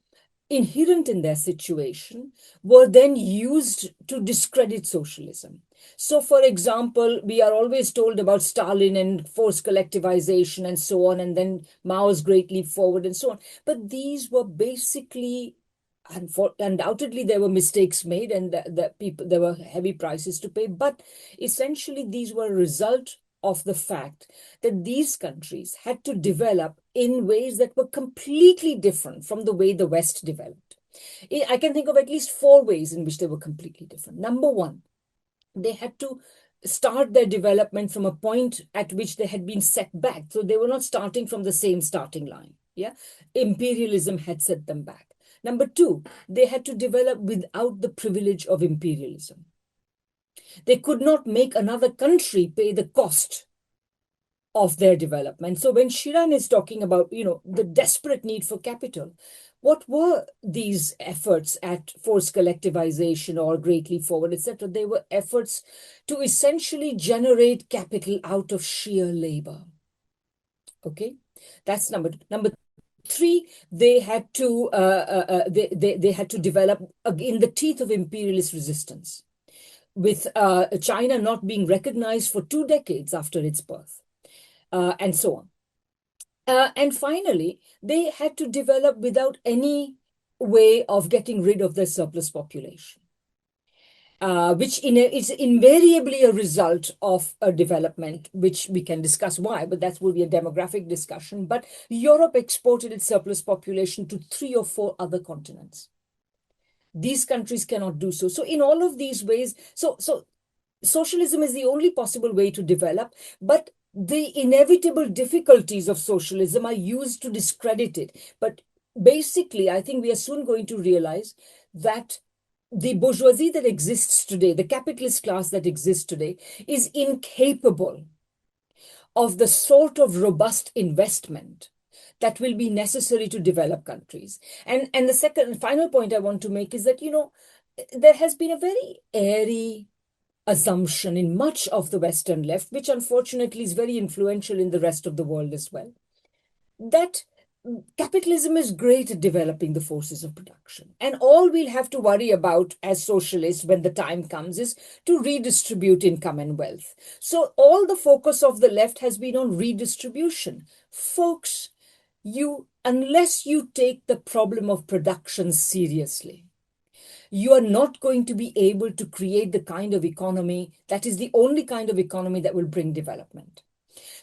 inherent in their situation were then used to discredit socialism. So, for example, we are always told about Stalin and forced collectivization and so on, and then Mao's Great Leap Forward and so on. But these were basically, undoubtedly, there were mistakes made, and there were heavy prices to pay. But essentially, these were a result of the fact that these countries had to develop in ways that were completely different from the way the West developed. I can think of at least 4 ways in which they were completely different. Number one, they had to start their development from a point at which they had been set back. So they were not starting from the same starting line. Yeah, imperialism had set them back. Number two, they had to develop without the privilege of imperialism. They could not make another country pay the cost of their development. So when Shiran is talking about, the desperate need for capital, what were these efforts at forced collectivization or Great Leap Forward, etc.? They were efforts to essentially generate capital out of sheer labor. Okay, that's number two. Number three, they had to they had to develop in the teeth of imperialist resistance, with China not being recognized for 2 decades after its birth, and so on. And finally, they had to develop without any way of getting rid of their surplus population, which is invariably a result of a development, which we can discuss why, but that will be a demographic discussion. But Europe exported its surplus population to 3 or 4 other continents. These countries cannot do so. So in all of these ways, so socialism is the only possible way to develop, but the inevitable difficulties of socialism are used to discredit it. But basically, I think we are soon going to realize that the bourgeoisie that exists today, the capitalist class that exists today, is incapable of the sort of robust investment that will be necessary to develop countries. And the second and final point I want to make is that, there has been a very airy assumption in much of the Western left, which unfortunately is very influential in the rest of the world as well, that capitalism is great at developing the forces of production. And all we'll have to worry about as socialists when the time comes is to redistribute income and wealth. So all the focus of the left has been on redistribution. Folks, unless you take the problem of production seriously, you are not going to be able to create the kind of economy that is the only kind of economy that will bring development.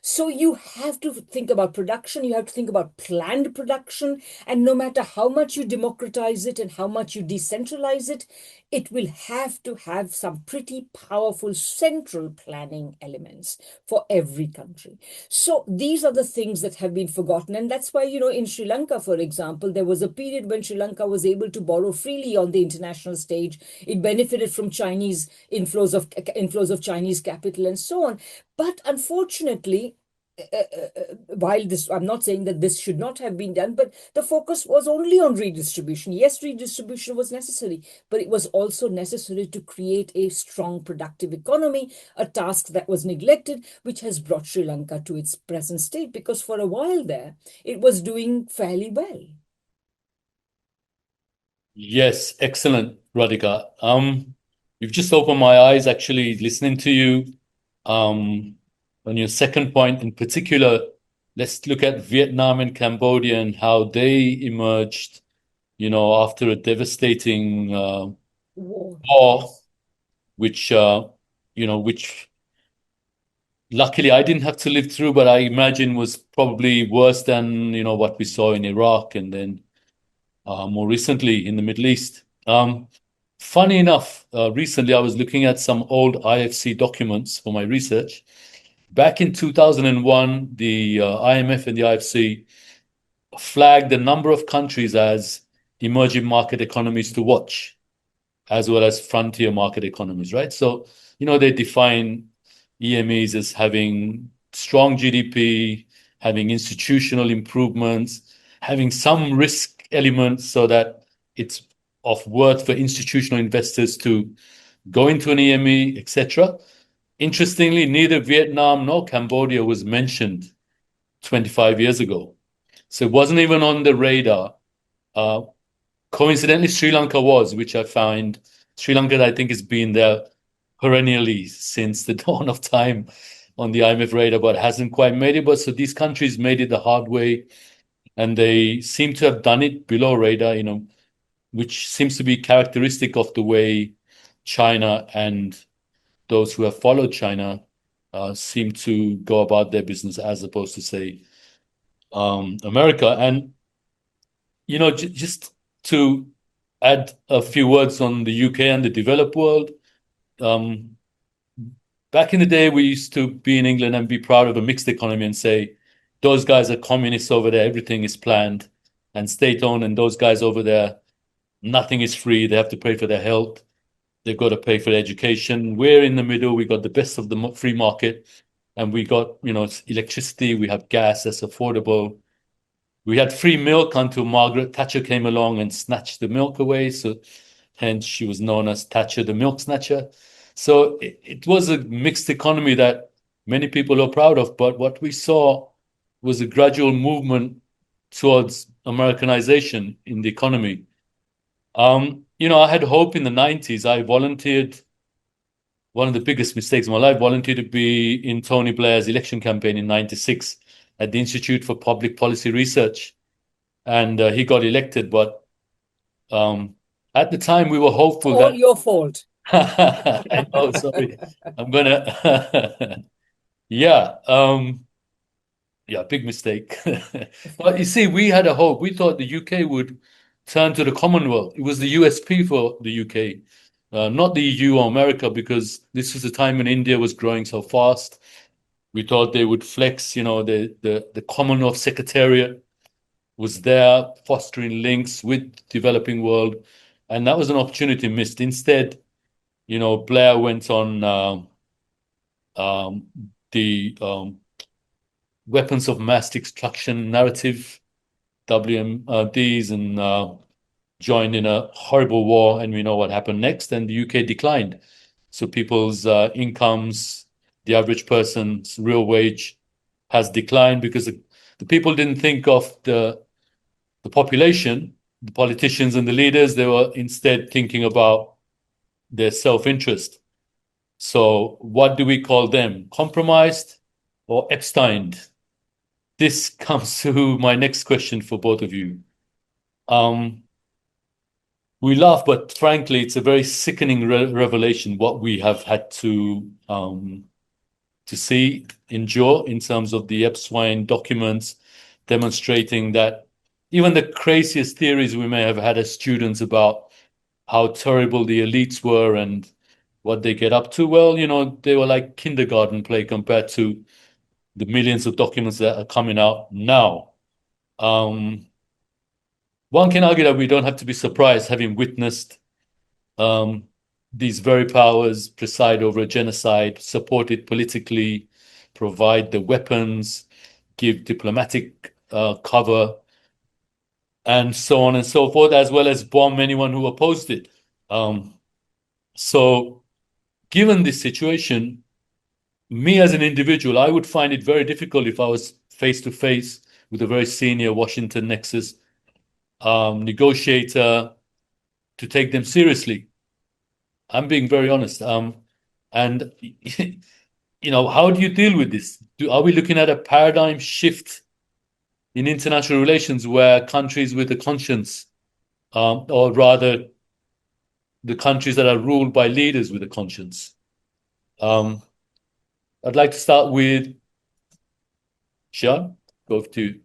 So you have to think about production, you have to think about planned production, and no matter how much you democratize it and how much you decentralize it, it will have to have some pretty powerful central planning elements for every country. So these are the things that have been forgotten. And that's why, in Sri Lanka, for example, there was a period when Sri Lanka was able to borrow freely on the international stage. It benefited from Chinese inflows of Chinese capital and so on. But unfortunately, while I'm not saying that this should not have been done, but the focus was only on redistribution. Yes, redistribution was necessary, but it was also necessary to create a strong, productive economy, a task that was neglected, which has brought Sri Lanka to its present state, because for a while there, it was doing fairly well. Yes, excellent, Radhika. You've just opened my eyes actually listening to you. on your second point in particular, let's look at Vietnam and Cambodia and how they emerged, after a devastating war, which which luckily I didn't have to live through, but I imagine was probably worse than what we saw in Iraq and then more recently in the Middle East. Funny enough, recently I was looking at some old IFC documents for my research. Back in 2001, the IMF and the IFC flagged a number of countries as emerging market economies to watch, as well as frontier market economies, right? So, they define EMEs as having strong GDP, having institutional improvements, having some risk elements so that it's of worth for institutional investors to go into an EME, etc. Interestingly, neither Vietnam nor Cambodia was mentioned 25 years ago. So it wasn't even on the radar. Coincidentally, Sri Lanka was, which I find, Sri Lanka, I think, has been there perennially since the dawn of time on the IMF radar, but hasn't quite made it. But so these countries made it the hard way, and they seem to have done it below radar, which seems to be characteristic of the way China and those who have followed China seem to go about their business as opposed to, say, America. And, just to add a few words on the UK and the developed world, back in the day, we used to be in England and be proud of a mixed economy and say, those guys are communists over there, everything is planned and state-owned, and those guys over there, nothing is free, they have to pay for their health, they've got to pay for their education. We're in the middle, we got the best of the free market, and we got, electricity, we have gas that's affordable. We had free milk until Margaret Thatcher came along and snatched the milk away. So hence she was known as Thatcher the milk snatcher. So it was a mixed economy that many people are proud of. But what we saw was a gradual movement towards Americanization in the economy. I had hope in the 90s. I volunteered, one of the biggest mistakes of my life, volunteered to be in Tony Blair's election campaign in 96 at the Institute for Public Policy Research. And he got elected. But at the time, we were hopeful All that... your fault. I know, sorry. I'm gonna... Yeah. Big mistake. But you see, we had a hope. We thought the UK would turn to the Commonwealth. It was the USP for the UK, not the EU or America, because this was a time when India was growing so fast. We thought they would flex, the Commonwealth Secretariat was there fostering links with developing world. And that was an opportunity missed. Instead, Blair went on the weapons of mass destruction narrative, WMDs, and joined in a horrible war. And we know what happened next. And the UK declined. So people's incomes, the average person's real wage has declined because the people didn't think of the population, the politicians and the leaders. They were instead thinking about their self-interest. So what do we call them? Compromised or Epstein? This comes to my next question for both of you. We laugh, but frankly, it's a very sickening revelation what we have had to see, endure in terms of the Epstein documents demonstrating that even the craziest theories we may have had as students about how terrible the elites were and what they get up to, well, they were like kindergarten play compared to the millions of documents that are coming out now. One can argue that we don't have to be surprised having witnessed these very powers preside over a genocide, support it politically, provide the weapons, give diplomatic cover, and so on and so forth, as well as bomb anyone who opposed it. So given this situation, me as an individual, I would find it very difficult if I was face to face with a very senior Washington Nexus negotiator to take them seriously. I'm being very honest. And how do you deal with this? Are we looking at a paradigm shift in international relations where countries with a conscience, or rather the countries that are ruled by leaders with a conscience? Um, I'd like to start with Shiran. Go to.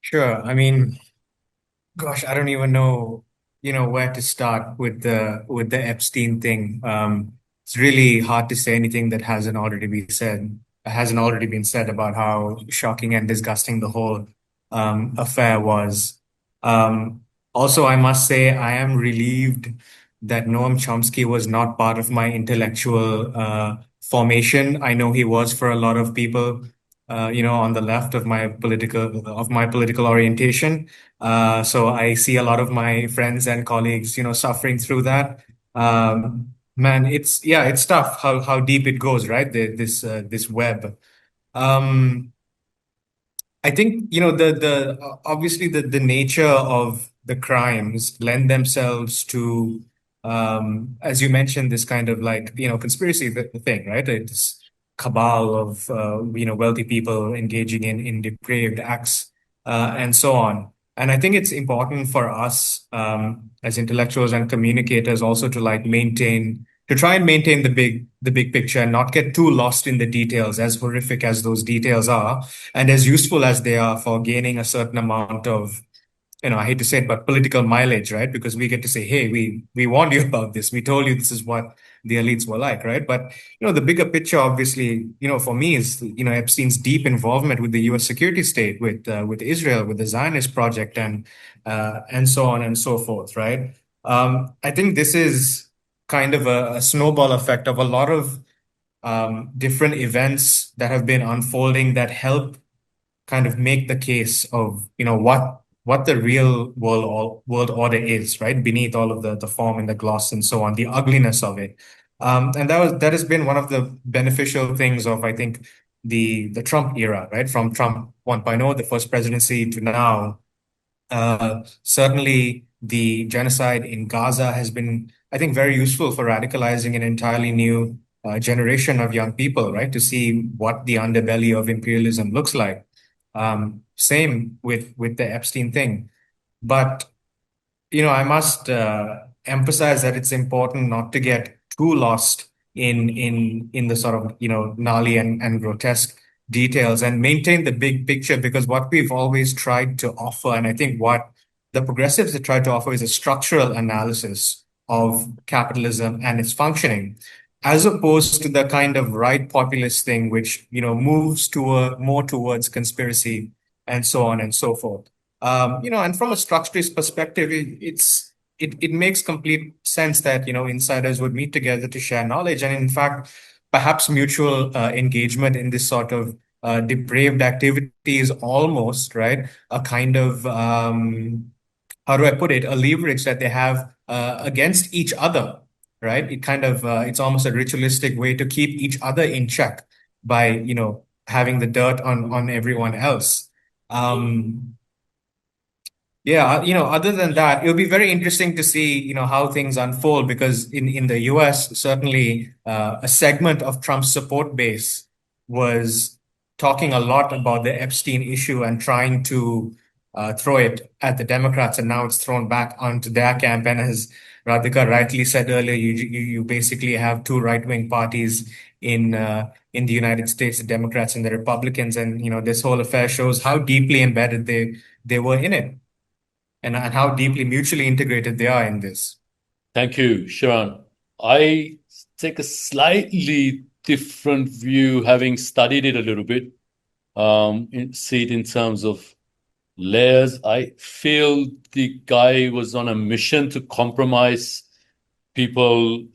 Sure. I mean, gosh, I don't even know, where to start with the Epstein thing. It's really hard to say anything that hasn't already been said about how shocking and disgusting the whole affair was. Also, I must say I am relieved that Noam Chomsky was not part of my intellectual formation. I know he was for a lot of people, on the left of my political orientation. So I see a lot of my friends and colleagues, suffering through that. Man, it's tough how deep it goes, right? This web. Um, I think, the obviously the nature of the crimes lend themselves to, as you mentioned, this kind of like, conspiracy thing, right? This cabal of, wealthy people engaging in depraved acts, and so on. And I think it's important for us, as intellectuals and communicators also to try and maintain the big picture and not get too lost in the details, as horrific as those details are and as useful as they are for gaining a certain amount of, I hate to say it, but political mileage, right? Because we get to say, hey, we warned you about this. We told you this is what the elites were like, right? But, the bigger picture, obviously, for me is, Epstein's deep involvement with the US security state, with Israel, with the Zionist project and so on and so forth, right? I think this is kind of a snowball effect of a lot of different events that have been unfolding that help kind of make the case of what the real world order is, right, beneath all of the form and the gloss and so on, the ugliness of it. And that has been one of the beneficial things of, I think, the Trump era, right, from Trump 1.0, the first presidency, to now. Certainly, the genocide in Gaza has been, I think, very useful for radicalizing an entirely new generation of young people, right, to see what the underbelly of imperialism looks like. Same with the Epstein thing. But I must emphasize that it's important not to get too lost in the sort of gnarly and grotesque details and maintain the big picture, because what we've always tried to offer, and I think what the progressives have tried to offer, is a structural analysis of capitalism and its functioning, as opposed to the kind of right populist thing which moves more towards conspiracy and so on and so forth. And from a structuralist perspective, it makes complete sense that insiders would meet together to share knowledge, and in fact, perhaps mutual engagement in this sort of depraved activity is almost, right, a kind of, how do I put it, a leverage that they have against each other, right? It's almost a ritualistic way to keep each other in check by having the dirt on everyone else. Um, yeah, other than that, it'll be very interesting to see, how things unfold, because in the US, certainly a segment of Trump's support base was talking a lot about the Epstein issue and trying to throw it at the Democrats, and now it's thrown back onto their camp. And as Radhika rightly said earlier, you basically have two right-wing parties in the United States, the Democrats and the Republicans, and this whole affair shows how deeply embedded they were in it, and how deeply mutually integrated they are in this. Thank you, Shiran. I take a slightly different view, having studied it a little bit, see it in terms of layers. I feel the guy was on a mission to compromise people,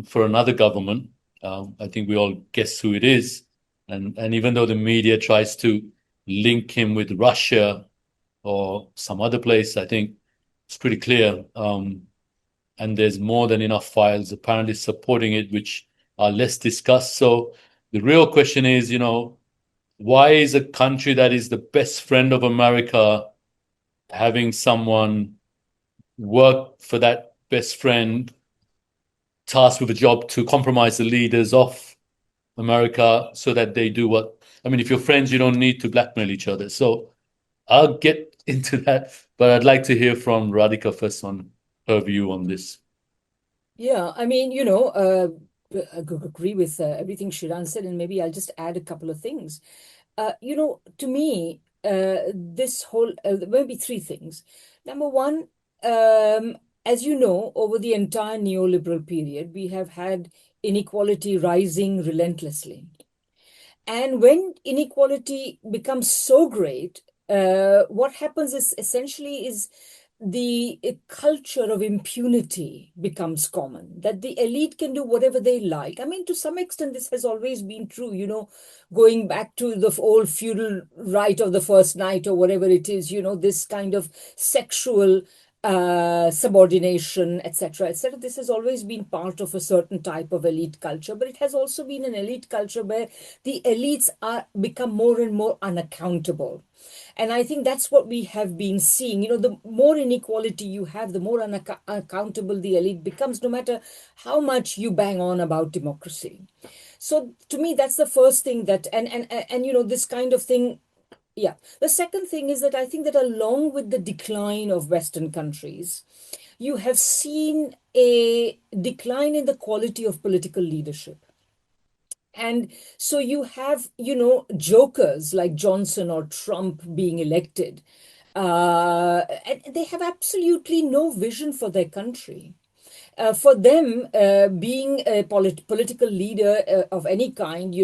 for another government. I think we all guess who it is. And even though the media tries to link him with Russia or some other place, I think it's pretty clear. And there's more than enough files apparently supporting it, which are less discussed. So the real question is, why is a country that is the best friend of America having someone work for that best friend tasked with a job to compromise the leaders of America so that they do what, I mean, if you're friends, you don't need to blackmail each other. So I'll get into that, but I'd like to hear from Radhika first on her view on this. Yeah, I mean, I agree with everything Shiran said, and maybe I'll just add a couple of things. To me, this whole, maybe three things. Number one, as you know, over the entire neoliberal period, we have had inequality rising relentlessly. And when inequality becomes so great, what happens is essentially is the culture of impunity becomes common, that the elite can do whatever they like. I mean, to some extent, this has always been true, going back to the old feudal right of the first night or whatever it is, this kind of sexual subordination, etc., etc. This has always been part of a certain type of elite culture, but it has also been an elite culture where the elites are become more and more unaccountable. And I think that's what we have been seeing. The more inequality you have, the more unaccountable the elite becomes, no matter how much you bang on about democracy. So to me, that's the first thing that, and this kind of thing. Yeah. The second thing is that I think that along with the decline of Western countries, you have seen a decline in the quality of political leadership. And so you have, jokers like Johnson or Trump being elected. And they have absolutely no vision for their country. For them, being a political leader of any kind,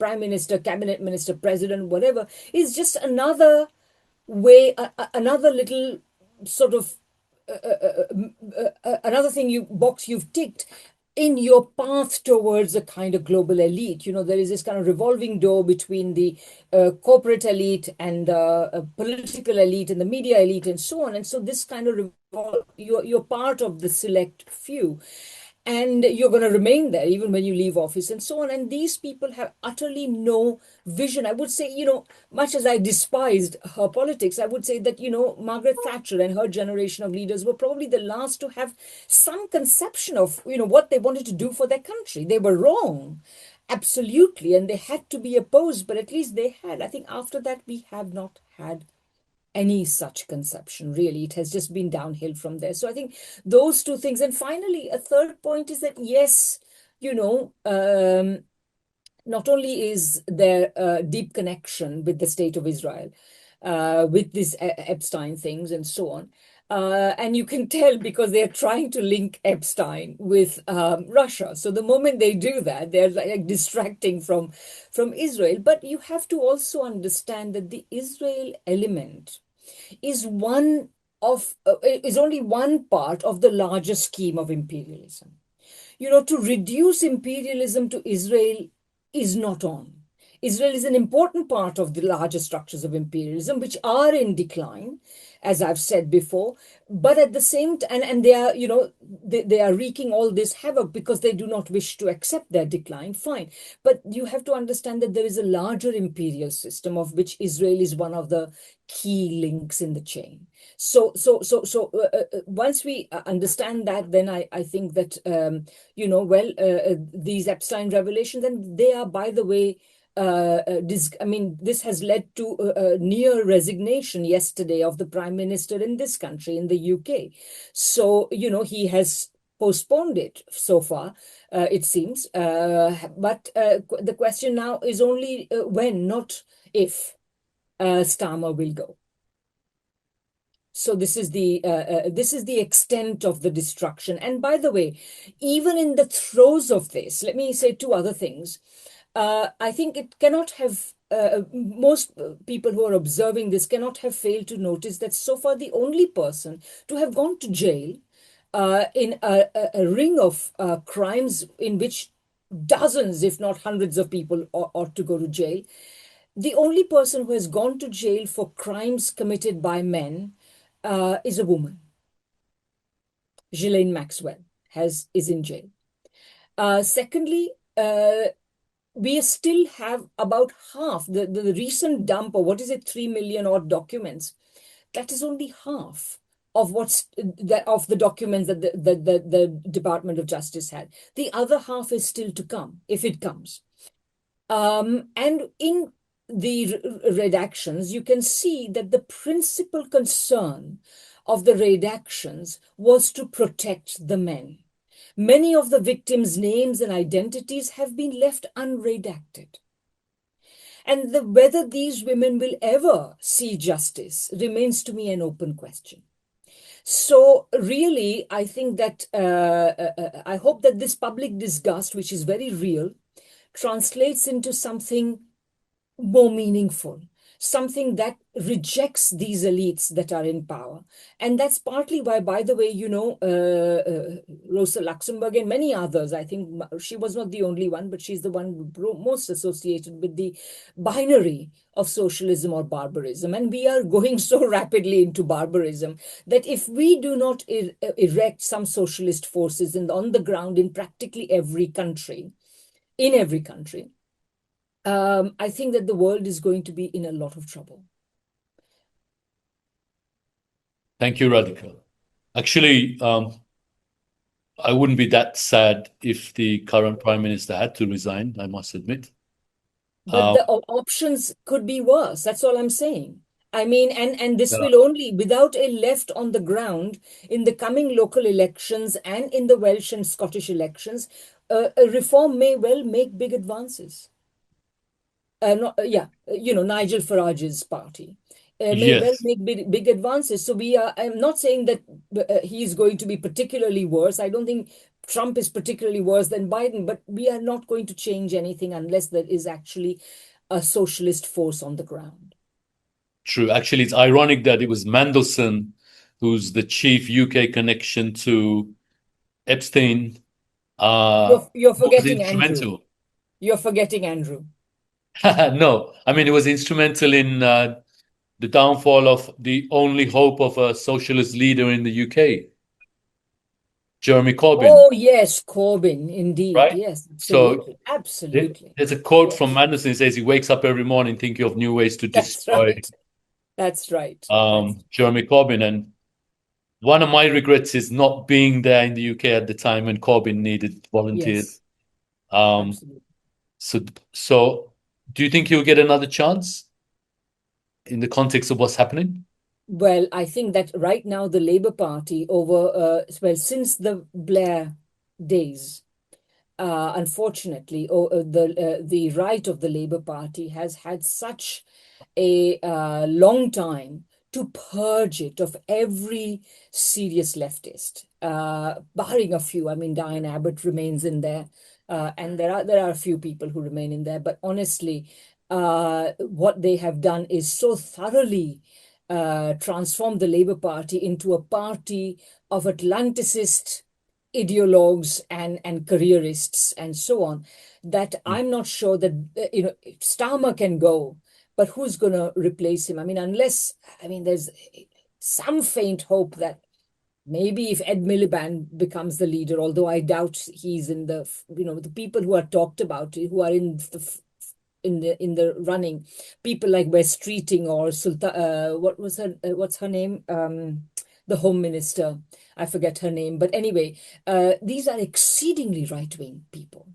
prime minister, cabinet minister, president, whatever, is just another way, another little sort of another thing you've ticked in your path towards a kind of global elite. There is this kind of revolving door between the corporate elite and the political elite and the media elite and so on. And so this kind of you're part of the select few, and you're going to remain there even when you leave office and so on. And these people have utterly no vision. I would say, much as I despised her politics, I would say that, Margaret Thatcher and her generation of leaders were probably the last to have some conception of, what they wanted to do for their country. They were wrong, absolutely, and they had to be opposed, but at least they had. I think after that, we have not had any such conception, really. It has just been downhill from there. So I think those two things. And finally, a third point is that, yes, not only is there a deep connection with the state of Israel, with these Epstein things and so on, and you can tell because they're trying to link Epstein with Russia. So the moment they do that, they're like distracting from Israel. But you have to also understand that the Israel element is is only one part of the larger scheme of imperialism. To reduce imperialism to Israel is not on. Israel is an important part of the larger structures of imperialism, which are in decline, as I've said before. But at the same time, and they are, they are wreaking all this havoc because they do not wish to accept their decline. Fine. But you have to understand that there is a larger imperial system of which Israel is one of the key links in the chain. So once we understand that, then I think that, these Epstein revelations, and they are, by the way, this has led to a near resignation yesterday of the prime minister in this country, in the UK. So, he has postponed it so far, it seems. But the question now is only when, not if, Starmer will go. So this is the extent of the destruction. And by the way, even in the throes of this, let me say two other things. I think it cannot have, most people who are observing this cannot have failed to notice that so far the only person to have gone to jail in a ring of crimes in which dozens, if not hundreds of people ought to go to jail, the only person who has gone to jail for crimes committed by men is a woman. Ghislaine Maxwell is in jail. Secondly, we still have about half the recent dump of 3 million odd documents. That is only half of of the documents that the Department of Justice had. The other half is still to come, if it comes. And in the redactions, you can see that the principal concern of the redactions was to protect the men. Many of the victims' names and identities have been left unredacted. And whether these women will ever see justice remains to me an open question. So, really, I think that I hope that this public disgust, which is very real, translates into something more meaningful, something that rejects these elites that are in power. And that's partly why, by the way, Rosa Luxemburg and many others, I think she was not the only one, but she's the one most associated with the binary of socialism or barbarism. And we are going so rapidly into barbarism that if we do not erect some socialist forces on the ground in practically every country, in every country, I think that the world is going to be in a lot of trouble. Thank you, Radhika. Actually, I wouldn't be that sad if the current prime minister had to resign, I must admit. But the options could be worse. That's all I'm saying. I mean, and this will only, without a left on the ground in the coming local elections and in the Welsh and Scottish elections, a reform may well make big advances. Nigel Farage's party may well Yes, make big advances. So I'm not saying that he's going to be particularly worse. I don't think Trump is particularly worse than Biden, but we are not going to change anything unless there is actually a socialist force on the ground. true. Actually, it's ironic that it was Mandelson, who's the chief UK connection to Epstein, You're who was forgetting Andrew. instrumental. You're forgetting Andrew. No, I mean, it was instrumental in the downfall of the only hope of a socialist leader in the UK, Jeremy Corbyn, Oh, yes, Corbyn, indeed. right? Yes, So absolutely. Absolutely. there's a quote from Yes, Mandelson. It says he wakes up every morning thinking of new ways to that's destroy right. That's right. That's Jeremy Corbyn. And one of my regrets is not being there in the UK at the time when Corbyn needed volunteers. yes, Um, absolutely. so do you think he'll get another chance in the context of what's happening? Well, I think that right now the Labour Party since the Blair days, unfortunately, the right of the Labour Party has had such a long time to purge it of every serious leftist, barring a few. I mean, Diane Abbott remains in there, and there are a few people who remain in there. But honestly, what they have done is so thoroughly transformed the Labour Party into a party of Atlanticist ideologues and careerists and so on, that I'm not sure that Starmer can go, but who's going to replace him? I mean, there's some faint hope that maybe if Ed Miliband becomes the leader, although I doubt he's in the people who are talked about, who are in the running, people like West Streeting or what's her name? The Home Minister. I forget her name. But anyway, these are exceedingly right-wing people.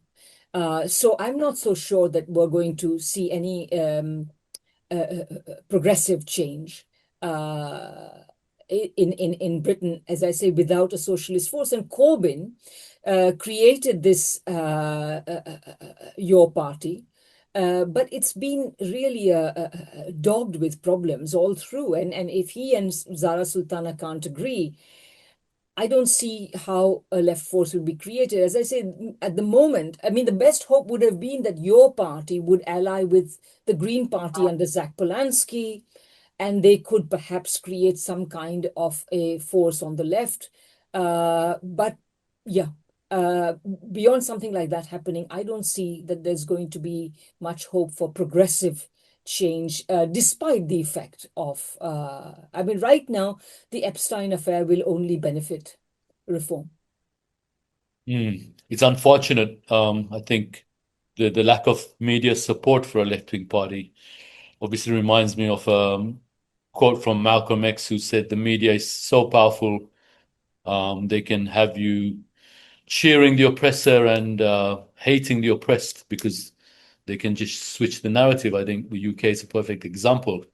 So I'm not so sure that we're going to see any progressive change in Britain, as I say, without a socialist force. And Corbyn created this Your Party, but it's been really dogged with problems all through. And if he and Zara Sultana can't agree, I don't see how a left force will be created. As I say, at the moment, I mean, the best hope would have been that Your Party would ally with the Green Party under Zach Polanski, and they could perhaps create some kind of a force on the left. But yeah, beyond something like that happening, I don't see that there's going to be much hope for progressive change, despite the effect of, I mean, right now, the Epstein affair will only benefit reform. It's unfortunate. I think the lack of media support for a left-wing party obviously reminds me of a quote from Malcolm X, who said the media is so powerful, they can have you cheering the oppressor and hating the oppressed, because They can just switch the narrative. I think the UK is a perfect example.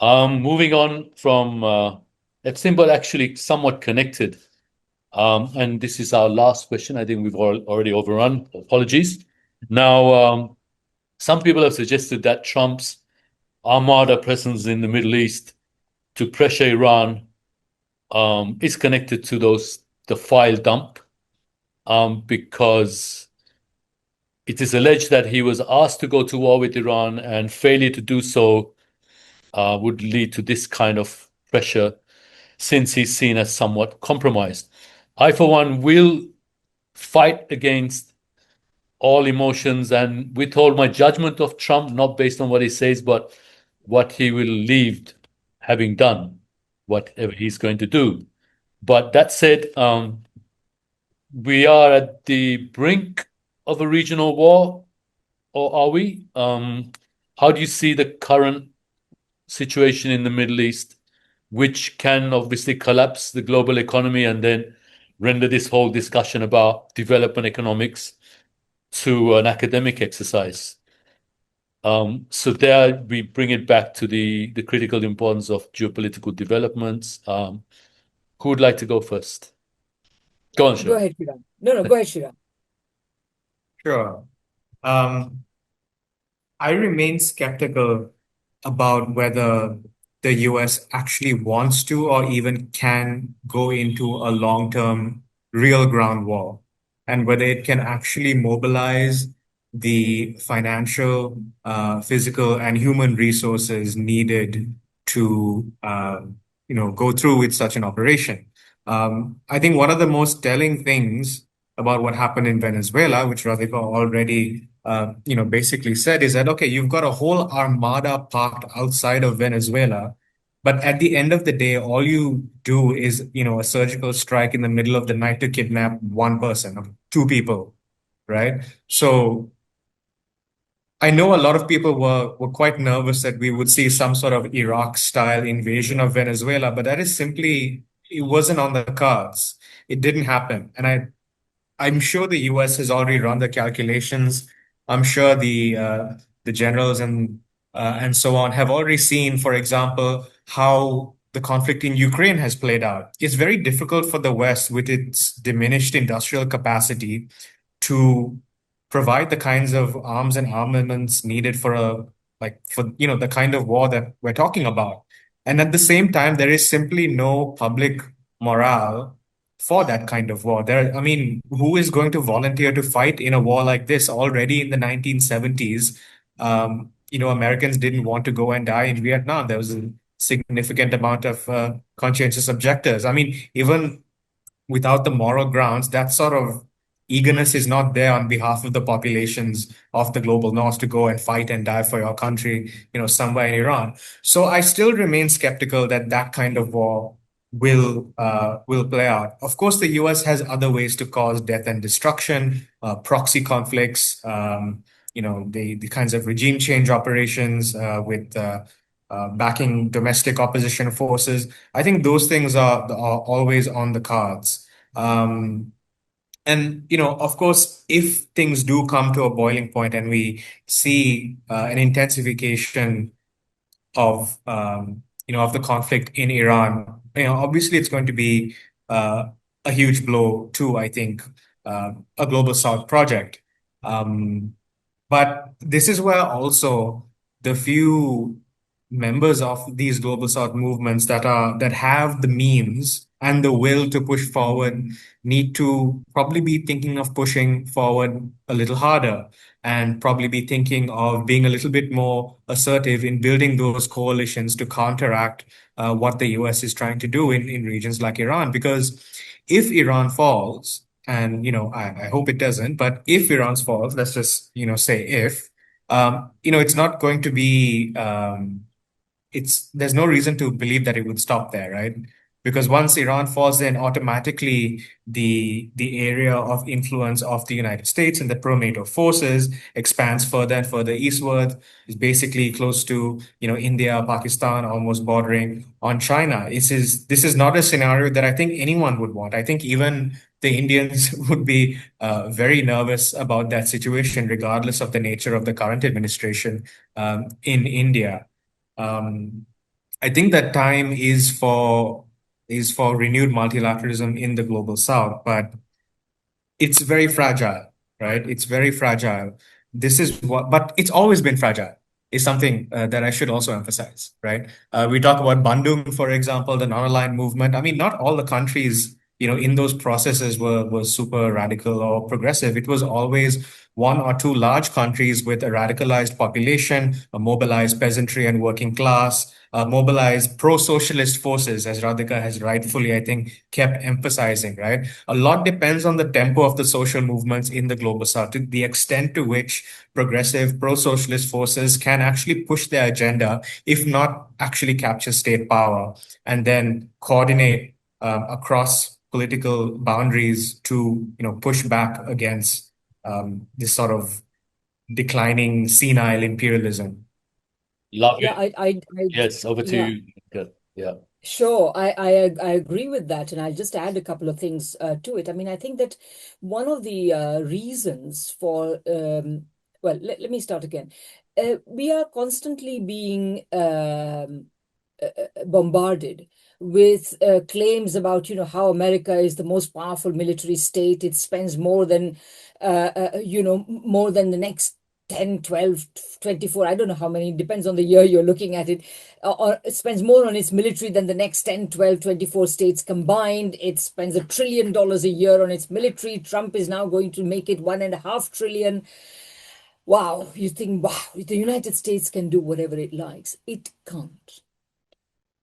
Moving on from Epstein, but actually somewhat connected. And this is our last question. I think we've already overrun. Apologies. Now, some people have suggested that Trump's armada presence in the Middle East to pressure Iran is connected to the file dump, because it is alleged that he was asked to go to war with Iran, and failure to do so would lead to this kind of pressure, since he's seen as somewhat compromised. I, for one, will fight against all emotions and withhold my judgment of Trump, not based on what he says, but what he will leave having done whatever he's going to do. But that said, we are at the brink of a regional war, or are we? How do you see the current situation in the Middle East, which can obviously collapse the global economy and then render this whole discussion about development economics to an academic exercise? So there we bring it back to the critical importance of geopolitical developments. Who would like to go first? Go on, Go Shiran. ahead, Shiran. No, go ahead, Shiran. Sure. Um, I remain skeptical about whether the US actually wants to or even can go into a long-term real ground war, and whether it can actually mobilize the financial, physical, and human resources needed to go through with such an operation. I think one of the most telling things about what happened in Venezuela, which Radhika already basically said, is that, okay, you've got a whole armada parked outside of Venezuela, but at the end of the day, all you do is, a surgical strike in the middle of the night to kidnap one person or two people, right? So I know a lot of people were quite nervous that we would see some sort of Iraq-style invasion of Venezuela, but that is simply, it wasn't on the cards. It didn't happen. And I'm sure the US has already run the calculations. I'm sure the generals and so on have already seen, for example, how the conflict in Ukraine has played out. It's very difficult for the West, with its diminished industrial capacity, to provide the kinds of arms and armaments needed for the kind of war that we're talking about. And at the same time, there is simply no public morale for that kind of war. I mean, who is going to volunteer to fight in a war like this? Already in the 1970s, Americans didn't want to go and die in Vietnam. There was a significant amount of conscientious objectors. I mean, even without the moral grounds, that sort of eagerness is not there on behalf of the populations of the global north to go and fight and die for your country, somewhere in Iran. So I still remain skeptical that that kind of war will play out. Of course, the US has other ways to cause death and destruction, proxy conflicts, the kinds of regime change operations with backing domestic opposition forces. I think those things are always on the cards. And, of course, if things do come to a boiling point and we see an intensification of of the conflict in Iran, obviously it's going to be a huge blow to, I think, a Global South project. But this is where also the few members of these Global South movements that have the means and the will to push forward need to probably be thinking of pushing forward a little harder, and probably be thinking of being a little bit more assertive in building those coalitions to counteract what the US is trying to do in regions like Iran. Because if Iran falls, and I hope it doesn't, but if Iran falls, let's just say if, it's not going to be, there's no reason to believe that it would stop there, right? because once Iran falls, then automatically the area of influence of the United States and the pro-NATO forces expands further and further eastward. Is basically close to, India, Pakistan, almost bordering on China. This is not a scenario that I think anyone would want. I think even the Indians would be very nervous about that situation, regardless of the nature of the current administration in India. Um, I think that time is for renewed multilateralism in the global south, but it's very fragile, right? It's very fragile. But it's always been fragile, is something that I should also emphasize, right? We talk about Bandung, for example, the non-aligned movement. I mean, not all the countries, in those processes were super radical or progressive. It was always one or two large countries with a radicalized population, a mobilized peasantry and working class, mobilized pro-socialist forces, as Radhika has rightfully, I think, kept emphasizing, right? A lot depends on the tempo of the social movements in the global south, to the extent to which progressive pro-socialist forces can actually push their agenda, if not actually capture state power, and then coordinate across political boundaries to, push back against this sort of declining senile imperialism. Love Yeah, it. Yes, over to yeah. you. Yeah. Sure, I agree with that, and I'll just add a couple of things to it. I mean, I think that one of the reasons for well, let me start again. We are constantly being bombarded with claims about, how America is the most powerful military state. It spends more than more than the next 10, 12, 24, I don't know how many, depends on the year you're looking at it, or it spends more on its military than the next 10, 12, 24 states combined. It spends $1 trillion a year on its military. Trump is now going to make it $1.5 trillion. Wow, you think, wow, the United States can do whatever it likes. It can't.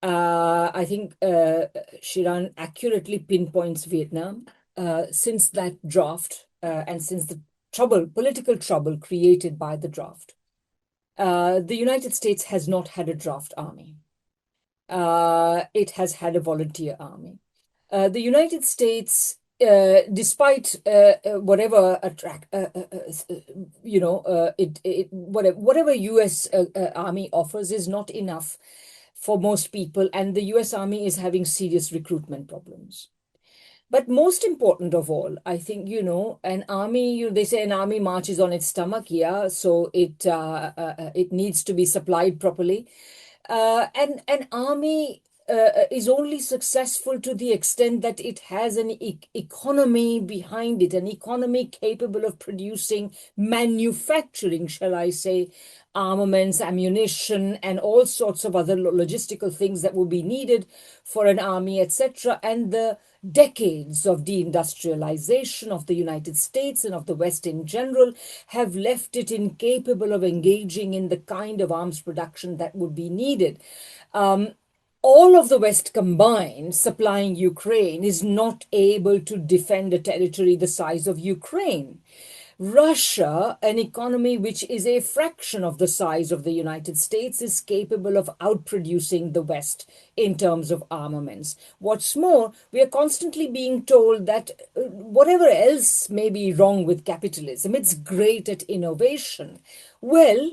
I think Shiran accurately pinpoints Vietnam. Since that draft and since the political trouble created by the draft, the United States has not had a draft army. It has had a volunteer army. The United States, despite whatever attract, whatever U.S. Army offers is not enough for most people, and the U.S. Army is having serious recruitment problems. But most important of all, I think, an army, they say an army marches on its stomach, yeah, so it needs to be supplied properly. And an army is only successful to the extent that it has an economy behind it, an economy capable of producing manufacturing, shall I say, armaments, ammunition, and all sorts of other logistical things that will be needed for an army, etc. And the decades of deindustrialization of the United States and of the West in general have left it incapable of engaging in the kind of arms production that would be needed. All of the West combined supplying Ukraine is not able to defend a territory the size of Ukraine. Russia, an economy which is a fraction of the size of the United States, is capable of outproducing the West in terms of armaments. What's more, we are constantly being told that whatever else may be wrong with capitalism, it's great at innovation. Well,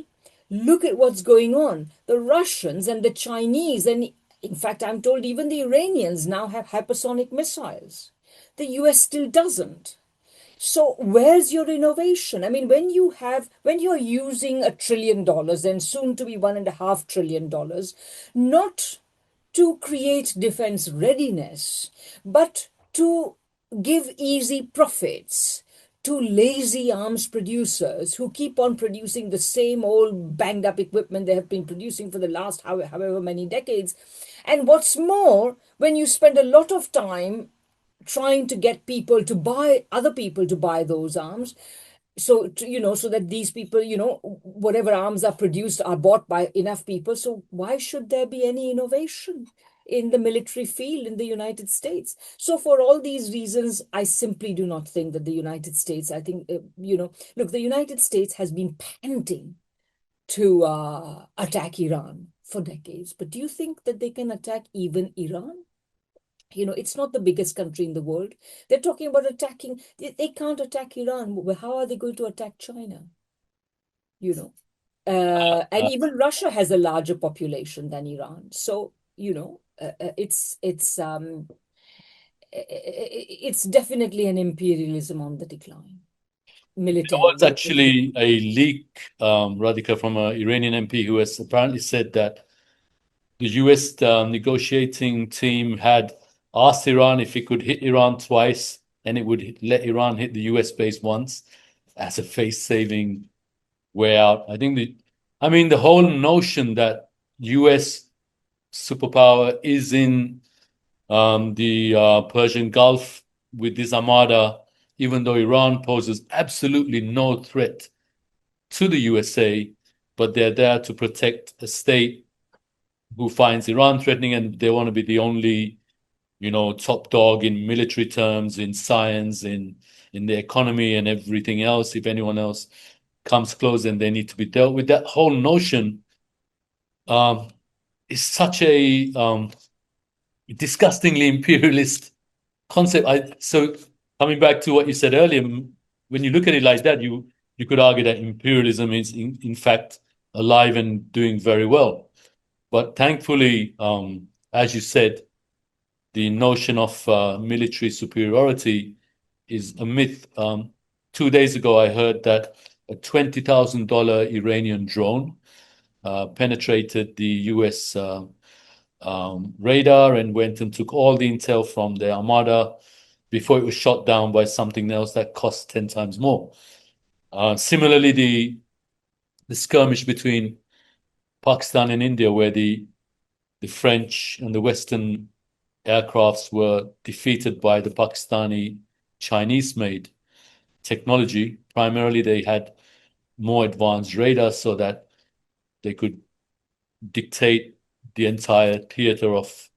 look at what's going on. The Russians and the Chinese, and in fact, I'm told even the Iranians now have hypersonic missiles. The US still doesn't. So where's your innovation? I mean, when you're using $1 trillion and soon to be $1.5 trillion, not to create defense readiness, but to give easy profits to lazy arms producers who keep on producing the same old banged up equipment they have been producing for the last however many decades. And what's more, when you spend a lot of time trying to get other people to buy those arms, so so that these people, whatever arms are produced are bought by enough people, so why should there be any innovation in the military field in the United States? So for all these reasons, I simply do not think that the United States, I think, look, the United States has been panting to attack Iran for decades, but do you think that they can attack even Iran? It's not the biggest country in the world. They're talking about attacking. They can't attack Iran. How are they going to attack China? You know, and Uh, even Russia has a larger population than Iran. So it's definitely an imperialism on the decline there was militarily. actually a leak, Radhika, from an Iranian MP who has apparently said that the US negotiating team had asked Iran if it could hit Iran twice and it would let Iran hit the US base once as a face-saving way out. I mean, the whole notion that US superpower is in the Persian Gulf with this armada, even though Iran poses absolutely no threat to the USA, but they're there to protect a state who finds Iran threatening, and they want to be the only, top dog in military terms, in science, in the economy, and everything else. If anyone else comes close, then they need to be dealt with. That whole notion um, is such a disgustingly imperialist concept. So coming back to what you said earlier, when you look at it like that, you could argue that imperialism is in fact alive and doing very well. But thankfully, as you said, the notion of military superiority is a myth. 2 days ago, I heard that a $20,000 Iranian drone penetrated the US radar and went and took all the intel from the Armada before it was shot down by something else that cost 10 times more. Similarly, the skirmish between Pakistan and India, where the French and the Western aircrafts were defeated by the Pakistani Chinese-made technology. Primarily, they had more advanced radar so that they could dictate the entire theater of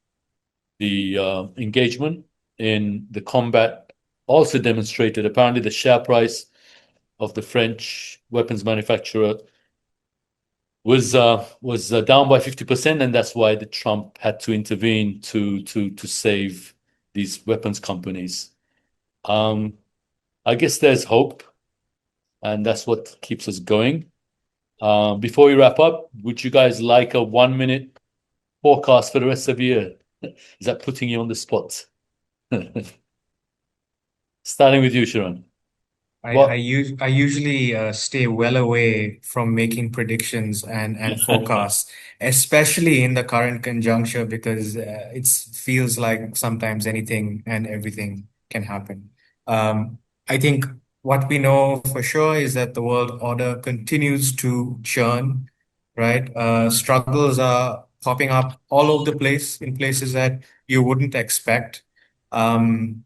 the engagement in the combat. Also demonstrated apparently the share price of the French weapons manufacturer was down by 50%, and that's why the Trump had to intervene to save these weapons companies. I guess there's hope, and that's what keeps us going. Before we wrap up, would you guys like a 1 minute forecast for the rest of the year? Is that putting you on the spot? Starting with you, Shiran. What? I usually stay well away from making predictions and forecasts, especially in the current conjuncture, because it feels like sometimes anything and everything can happen. I think what we know for sure is that the world order continues to churn, right? Struggles are popping up all over the place in places that you wouldn't expect. Um,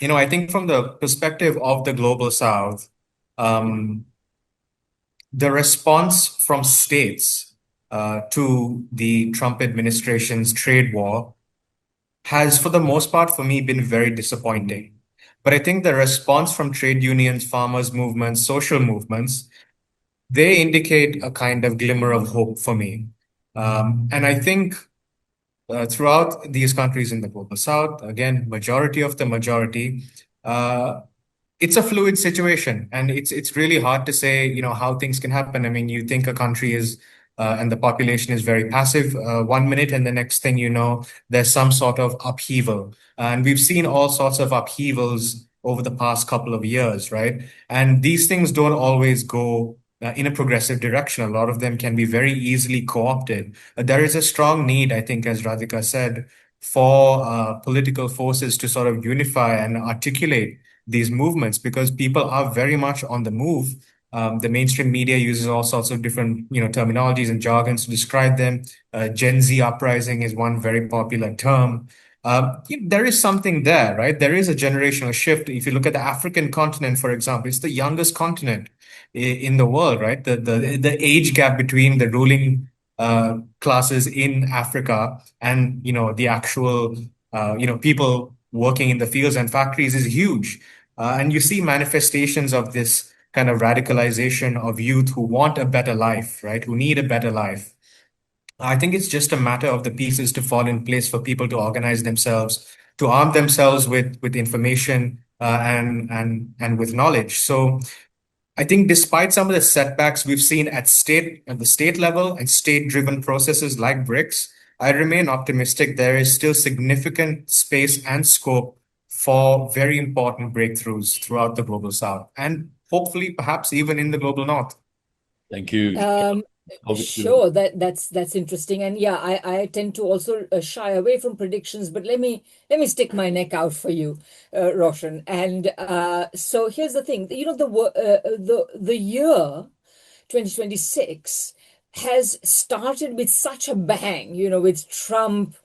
I think from the perspective of the global South, um, the response from states to the Trump administration's trade war has, for the most part, for me, been very disappointing. But I think the response from trade unions, farmers' movements, social movements, they indicate a kind of glimmer of hope for me. And I think throughout these countries in the global South, again, majority of the majority, uh, it's a fluid situation, and it's really hard to say, how things can happen. I mean, you think a country is and the population is very passive 1 minute, and the next thing you know, there's some sort of upheaval. And we've seen all sorts of upheavals over the past couple of years, right? And these things don't always go in a progressive direction. A lot of them can be very easily co-opted. There is a strong need, I think, as Radhika said, for political forces to sort of unify and articulate these movements, because people are very much on the move. The mainstream media uses all sorts of different, terminologies and jargons to describe them. Gen Z uprising is one very popular term. There is something there, right? There is a generational shift. If you look at the African continent, for example, it's the youngest continent in the world, right? The age gap between the ruling classes in Africa and the actual people working in the fields and factories is huge. And you see manifestations of this kind of radicalization of youth who want a better life, right? Who need a better life. I think it's just a matter of the pieces to fall in place for people to organize themselves to arm themselves with information and with knowledge. So I think despite some of the setbacks we've seen at the state level and state-driven processes like BRICS, I remain optimistic there is still significant space and scope for very important breakthroughs throughout the global south and hopefully perhaps even in the global north. Thank you. Um, Over to you. sure, that's interesting, and yeah, I tend to also shy away from predictions, but let me stick my neck out for you, Roshan. And so here's the thing, the year 2026 has started with such a bang, with Trump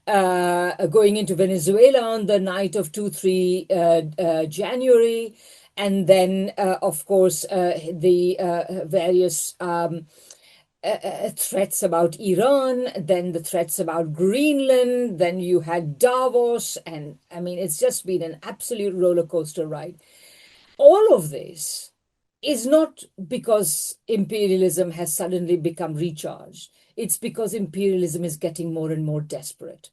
going into Venezuela on the night of 2-3 January, and then, of course, the various threats about Iran, then the threats about Greenland, then you had Davos, and I mean, it's just been an absolute roller coaster ride. All of this is not because imperialism has suddenly become recharged. It's because imperialism is getting more and more desperate.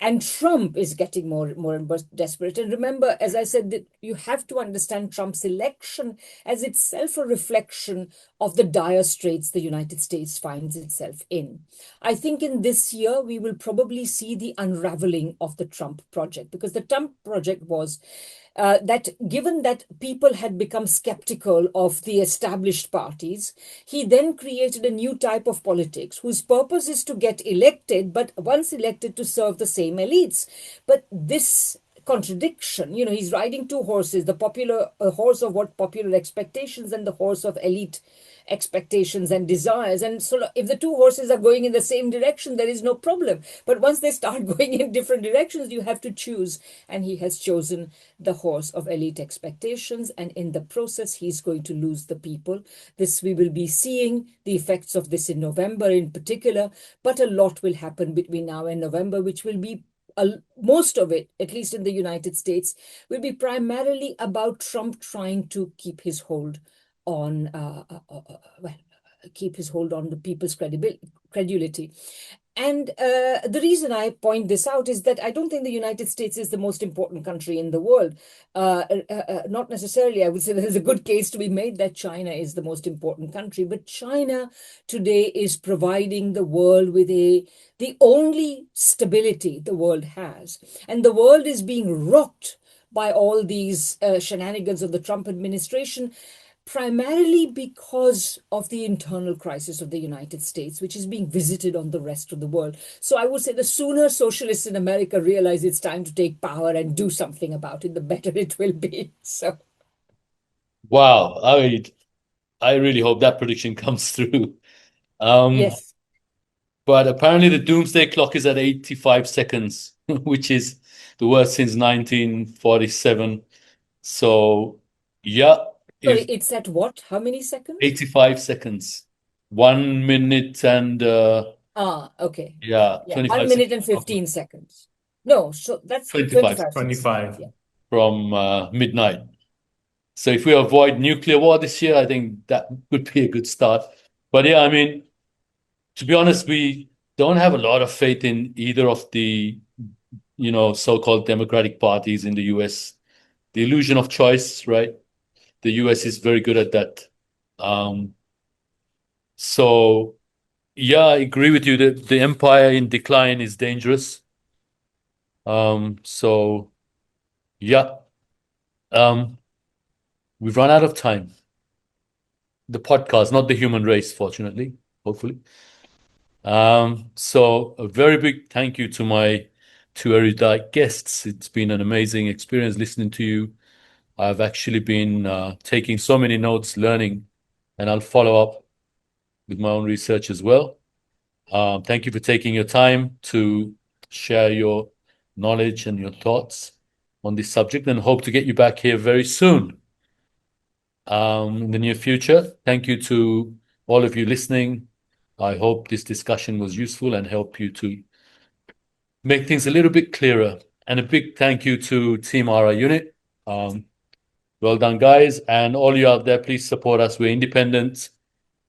And Trump is getting more and more desperate. And remember, as I said, that you have to understand Trump's election as itself a reflection of the dire straits the United States finds itself in. I think in this year, we will probably see the unraveling of the Trump project, because the Trump project was that given that people had become skeptical of the established parties, he then created a new type of politics whose purpose is to get elected, but once elected, to serve the same elites. But this contradiction, he's riding two horses, the popular horse of what popular expectations and the horse of elite expectations and desires. And so if the two horses are going in the same direction, there is no problem. But once they start going in different directions, you have to choose. And he has chosen the horse of elite expectations. And in the process, he's going to lose the people. This, we will be seeing the effects of this in November in particular, but a lot will happen between now and November, which will be most of it, at least in the United States, will be primarily about Trump trying to keep his hold on, keep his hold on the people's credulity. And the reason I point this out is that I don't think the United States is the most important country in the world. Not necessarily. I would say there's a good case to be made that China is the most important country. But China today is providing the world with the only stability the world has. And the world is being rocked by all these shenanigans of the Trump administration, primarily because of the internal crisis of the United States, which is being visited on the rest of the world. So I would say the sooner socialists in America realize it's time to take power and do something about it, the better it will be. So, Wow. I really hope that prediction comes through. yes. But apparently the doomsday clock is at 85 seconds, which is the worst since 1947. So, yeah, Sorry, if it's at what? How many seconds? 85 seconds, 1 minute and Okay. yeah, Yeah, 25 1 minute seconds and 15 seconds. No, so that's 25 25 seconds seconds. 25. Yeah. from midnight. So if we avoid nuclear war this year, I think that would be a good start. But yeah, I mean, to be honest, we don't have a lot of faith in either of the, so-called democratic parties in the US. The illusion of choice, right? The US is very good at that. Um, so yeah, I agree with you that the empire in decline is dangerous. So yeah, um, we've run out of time. The podcast, not the human race, fortunately, hopefully. So a very big thank you to my two erudite guests. It's been an amazing experience listening to you. I've actually been taking so many notes, learning, and I'll follow up with my own research as well. Thank you for taking your time to share your knowledge and your thoughts on this subject, and hope to get you back here very soon in the near future. Thank you to all of you listening. I hope this discussion was useful and help you to make things a little bit clearer. And a big thank you to Team RI Unit. Well done, guys. And all you out there, please support us. We're independent,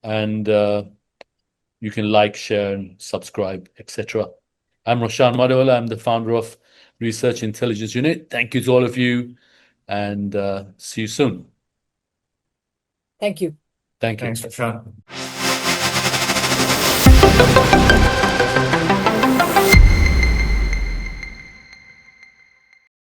and you can like, share, and subscribe, etc. I'm Roshan Madawela. I'm the founder of Research Intelligence Unit. Thank you to all of you, and see you soon. Thank you. Thank you. Thanks, Roshan.